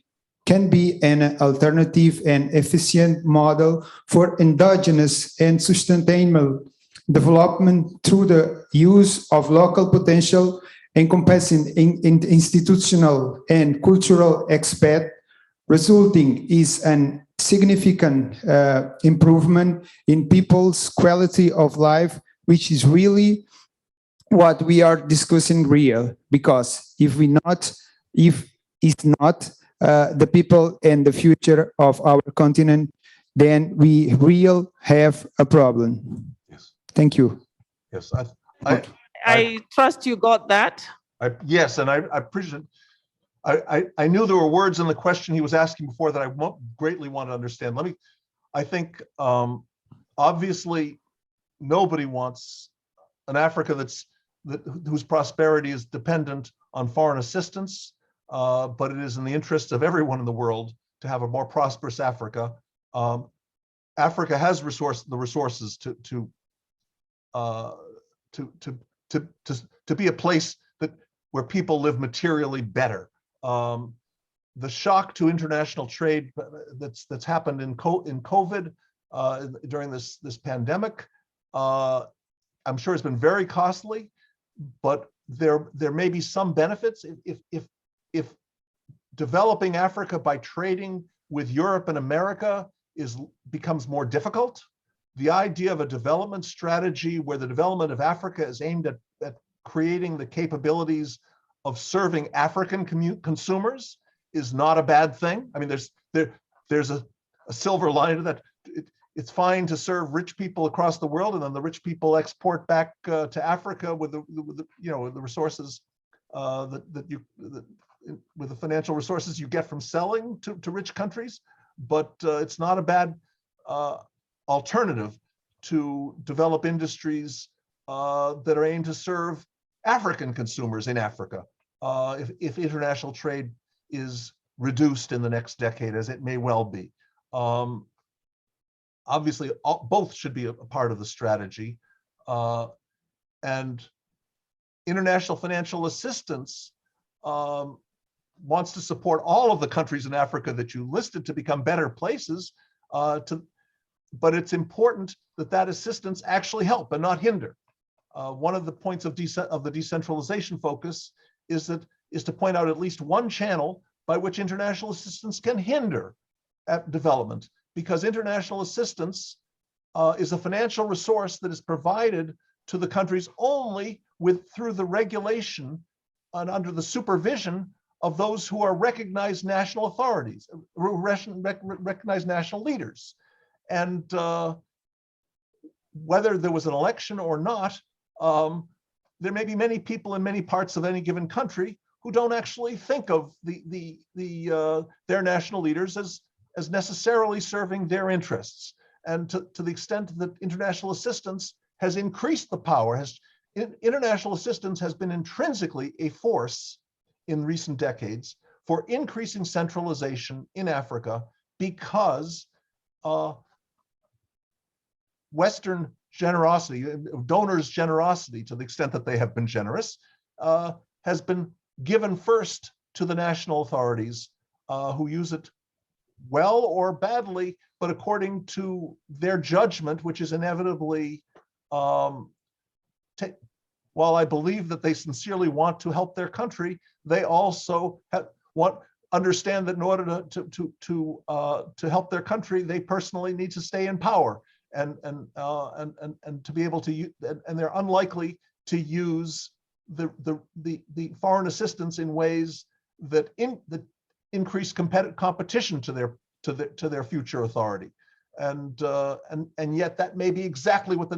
Can be an alternative and efficient model for endogenous and sustainable development through the use of local potential encompassing in institutional and cultural aspect, resulting is an significant improvement in people's quality of life, which is really what we are discussing real. Because if it's not the people and the future of our continent, then we will have a problem. Yes. Thank you. Yes, I trust you got that. Yes, and I appreciate. I knew there were words in the question he was asking before that I greatly want to understand. I think obviously nobody wants an Africa whose prosperity is dependent on foreign assistance, but it is in the interest of everyone in the world to have a more prosperous Africa. Africa has the resources to be a place where people live materially better. The shock to international trade that's happened in COVID during this pandemic, I'm sure it's been very costly, but there may be some benefits if developing Africa by trading with Europe and America becomes more difficult. The idea of a development strategy where the development of Africa is aimed at creating the capabilities of serving African consumers is not a bad thing. I mean, there's a silver lining to that. It's fine to serve rich people across the world, and then the rich people export back to Africa with the resources with the financial resources you get from selling to rich countries. But it's not a bad alternative to develop industries that are aimed to serve African consumers in Africa, if international trade is reduced in the next decade, as it may well be. Obviously, both should be a part of the strategy. And international financial assistance wants to support all of the countries in Africa that you listed to become better places, but it's important that that assistance actually help and not hinder. One of the points of the decentralization focus is to point out at least one channel by which international assistance can hinder development, because international assistance is a financial resource that is provided to the countries only through the regulation and under the supervision of those who are recognized national authorities, recognized national leaders. And whether there was an election or not, there may be many people in many parts of any given country who don't actually think of their national leaders as necessarily serving their interests. And to the extent that international assistance has increased the power, international assistance has been intrinsically a force in recent decades for increasing centralization in Africa, because Western generosity, donors' generosity, to the extent that they have been generous, has been given first to the national authorities, who use it well or badly, but according to their judgment, which is inevitably, while I believe that they sincerely want to help their country, they also understand that in order to help their country, they personally need to stay in power, and to be able to, and they're unlikely to use the foreign assistance in ways that increase competition to their future authority, and yet that may be exactly what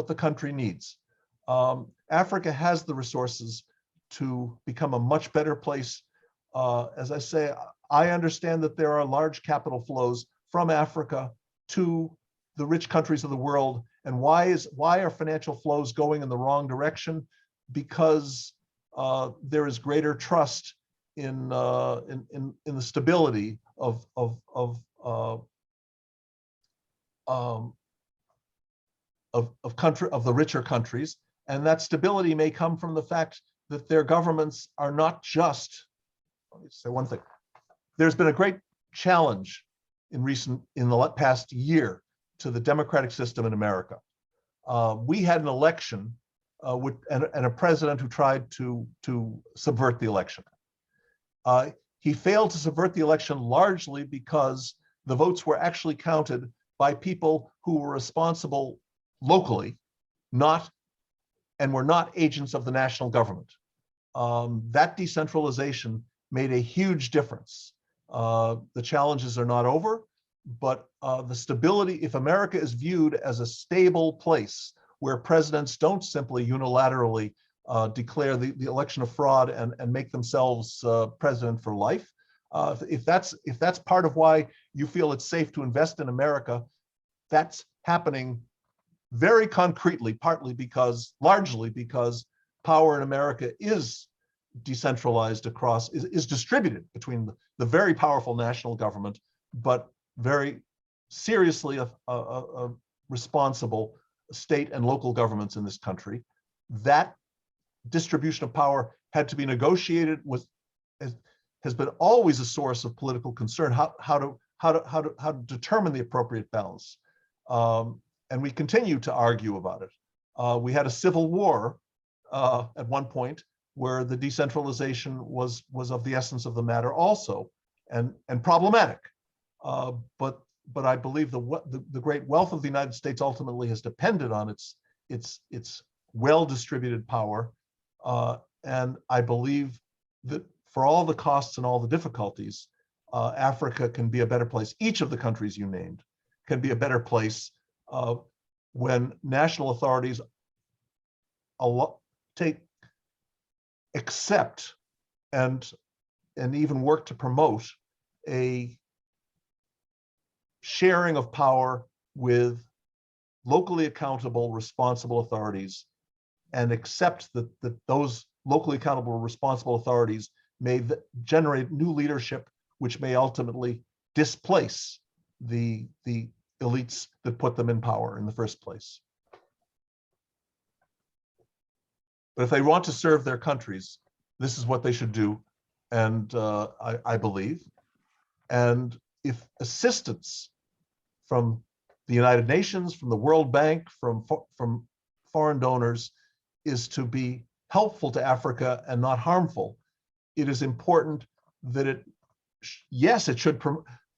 the country needs. Africa has the resources to become a much better place. As I say, I understand that there are large capital flows from Africa to the rich countries of the world. And why are financial flows going in the wrong direction? Because there is greater trust in the stability of the richer countries, and that stability may come from the fact that their governments are not just. Let me say one thing. There's been a great challenge in the past year to the democratic system in America. We had an election and a president who tried to subvert the election. He failed to subvert the election largely because the votes were actually counted by people who were responsible locally, and were not agents of the national government. That decentralization made a huge difference. The challenges are not over, but the stability, if America is viewed as a stable place where presidents don't simply unilaterally declare the election of fraud and make themselves president for life, if that's part of why you feel it's safe to invest in America, that's happening very concretely, largely because power in America is decentralized is distributed between the very powerful national government, but very seriously responsible state and local governments in this country. That distribution of power had to be negotiated has been always a source of political concern, how to determine the appropriate balance. And we continue to argue about it. We had a civil war at one point where the decentralization was of the essence of the matter also, and problematic. But I believe the great wealth of the United States ultimately has depended on its well-distributed power. And I believe that for all the costs and all the difficulties, Africa can be a better place. Each of the countries you named can be a better place when national authorities accept and even work to promote a sharing of power with locally accountable, responsible authorities, and accept that those locally accountable, responsible authorities may generate new leadership, which may ultimately displace the elites that put them in power in the first place. But if they want to serve their countries, this is what they should do. and I believe. And if assistance from the United Nations, from the World Bank, from foreign donors is to be helpful to Africa and not harmful, it is important that it, yes, it should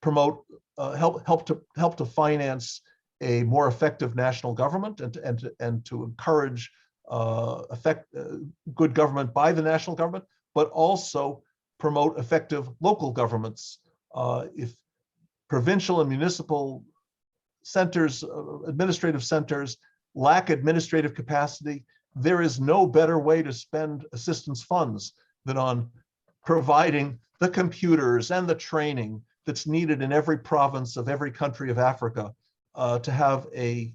promote, help to finance a more effective national government and to encourage good government by the national government, but also promote effective local governments. If provincial and municipal centers, administrative centers lack administrative capacity, there is no better way to spend assistance funds than on providing the computers and the training that's needed in every province of every country of Africa to have a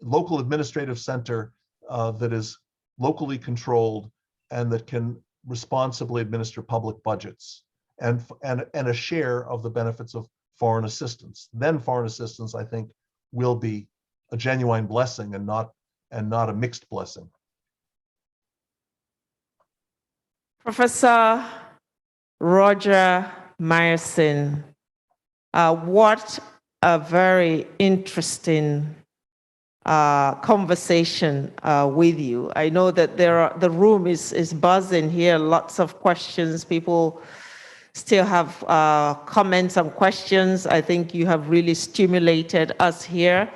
local administrative center that is locally controlled and that can responsibly administer public budgets and a share of the benefits of foreign assistance. Then foreign assistance, I think, will be a genuine blessing and not a mixed blessing. Professor Roger Myerson, what a very interesting conversation with you. I know that the room is buzzing here, lots of questions. People still have comments and questions. I think you have really stimulated us here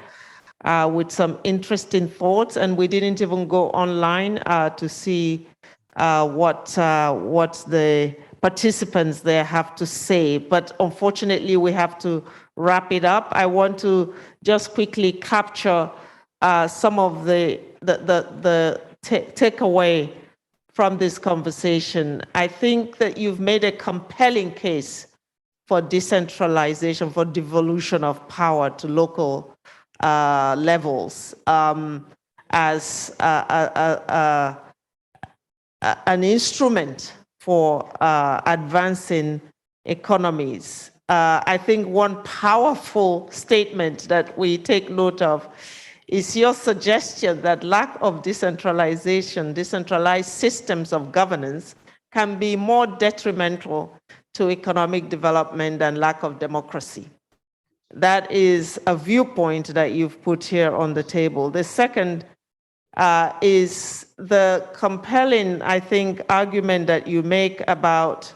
with some interesting thoughts, and we didn't even go online to see what the participants there have to say. But unfortunately, we have to wrap it up. I want to just quickly capture some of the takeaway from this conversation. I think that you've made a compelling case for decentralization, for devolution of power to local levels as an instrument for advancing economies. I think one powerful statement that we take note of is your suggestion that lack of decentralization, decentralized systems of governance can be more detrimental to economic development than lack of democracy. That is a viewpoint that you've put here on the table. The second is the compelling, I think, argument that you make about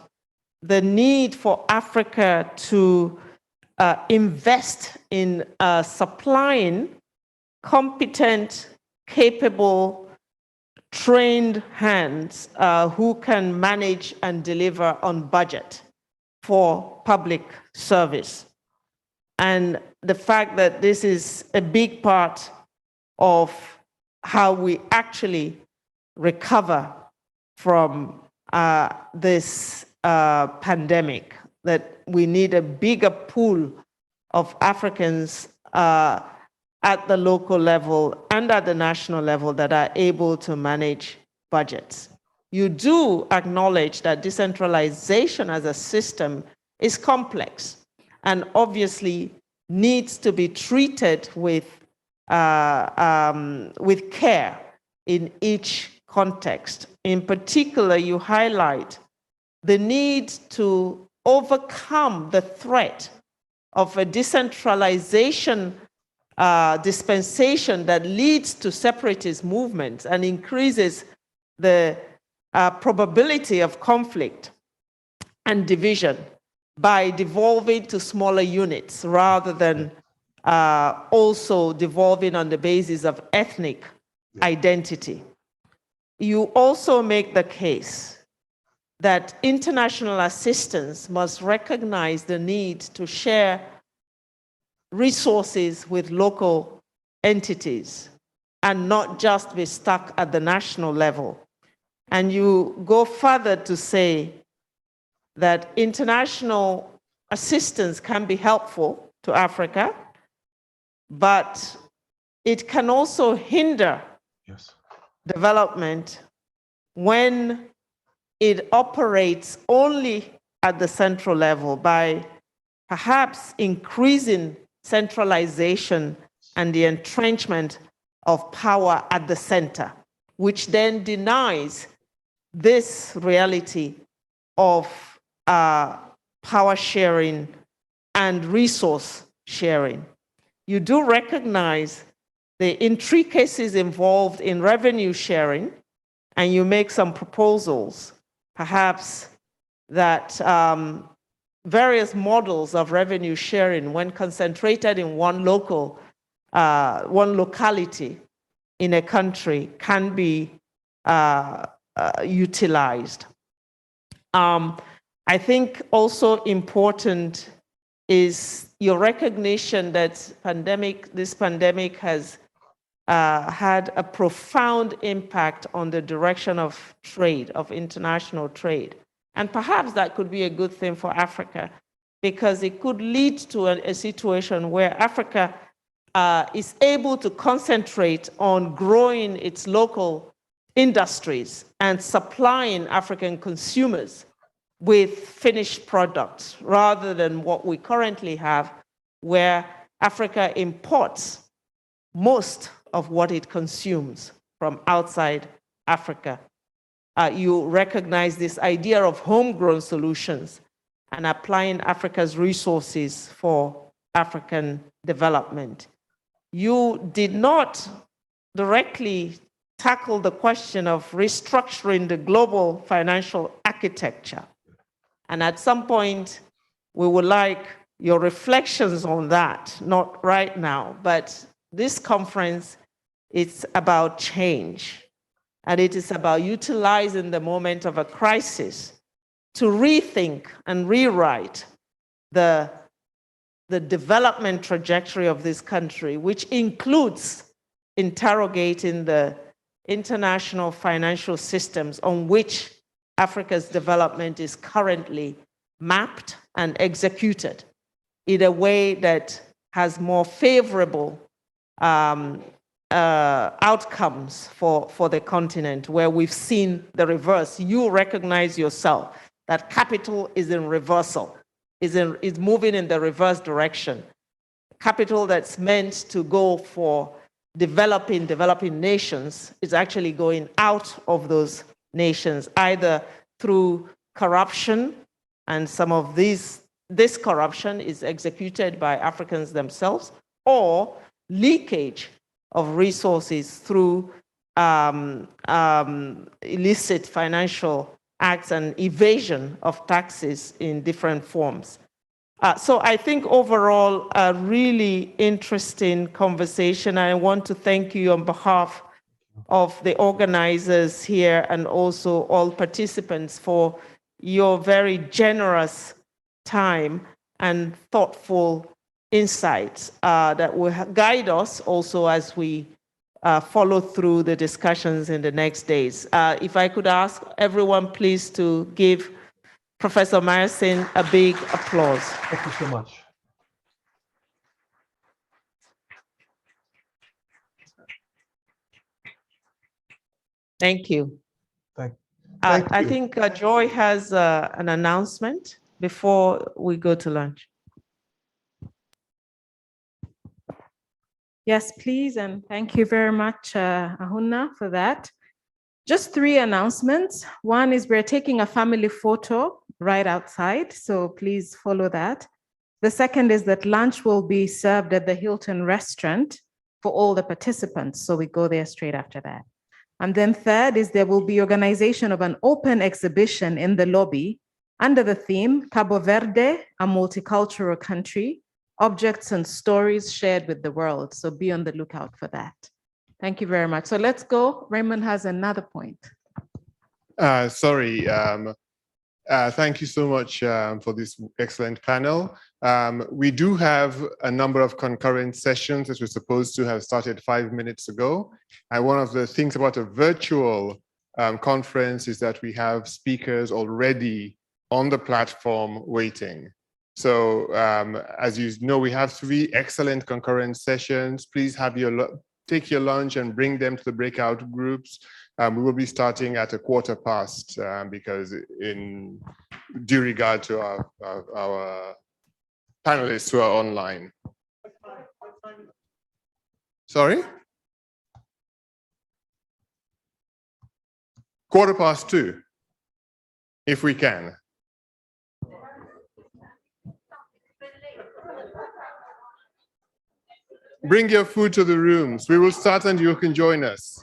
the need for Africa to invest in supplying competent, capable, trained hands who can manage and deliver on budget for public service. And the fact that this is a big part of how we actually recover from this pandemic, that we need a bigger pool of Africans at the local level and at the national level that are able to manage budgets. You do acknowledge that decentralization as a system is complex and obviously needs to be treated with care in each context. In particular, you highlight the need to overcome the threat of a decentralization dispensation that leads to separatist movements and increases the probability of conflict and division by devolving to smaller units rather than also devolving on the basis of ethnic identity. You also make the case that international assistance must recognize the need to share resources with local entities and not just be stuck at the national level. And you go further to say that international assistance can be helpful to Africa, but it can also hinder development when it operates only at the central level by perhaps increasing centralization and the entrenchment of power at the center, which then denies this reality of power sharing and resource sharing. You do recognize the intricacies involved in revenue sharing, and you make some proposals, perhaps that various models of revenue sharing, when concentrated in one locality in a country, can be utilized. I think also important is your recognition that this pandemic has had a profound impact on the direction of trade, of international trade. And perhaps that could be a good thing for Africa, because it could lead to a situation where Africa is able to concentrate on growing its local industries and supplying African consumers with finished products, rather than what we currently have, where Africa imports most of what it consumes from outside Africa. You recognize this idea of homegrown solutions and applying Africa's resources for African development. You did not directly tackle the question of restructuring the global financial architecture. And at some point, we would like your reflections on that, not right now, but this conference, it's about change. And it is about utilizing the moment of a crisis to rethink and rewrite the development trajectory of this country, which includes interrogating the international financial systems on which Africa's development is currently mapped and executed in a way that has more favorable outcomes for the continent, where we've seen the reverse. You recognize yourself that capital is in reversal, is moving in the reverse direction. Capital that's meant to go for developing nations is actually going out of those nations, either through corruption, and some of this corruption is executed by Africans themselves, or leakage of resources through illicit financial acts and evasion of taxes in different forms. So I think overall, a really interesting conversation. I want to thank you on behalf of the organizers here and also all participants for your very generous time and thoughtful insights that will guide us also as we follow through the discussions in the next days. If I could ask everyone please to give Professor Myerson a big applause. Thank you so much. Thank you. Thank I you. think Joy has an announcement before we go to lunch. Yes, please, and thank you very much, Ahunna, for that. Just 3 announcements. One is we're taking a family photo right outside, so please follow that. The second is that lunch will be served at the Hilton restaurant for all the participants, so we go there straight after that. And then third is there will be organization of an open exhibition in the lobby under the theme Cabo Verde, a multicultural country, objects and stories shared with the world. So be on the lookout for that. Thank you very much. So let's go. Raymond has another point. Sorry. Thank you so much for this excellent panel. We do have a number of concurrent sessions that were supposed to have started 5 minutes ago. And one of the things about a virtual conference is that we have speakers already on the platform waiting. So as you know, we have 3 excellent concurrent sessions. Please have take your lunch and bring them to the breakout groups. We will be starting at 1:15 because in due regard to our panelists who are online. Sorry? 2:15, if we can. Bring your food to the rooms. We will start and you can join us.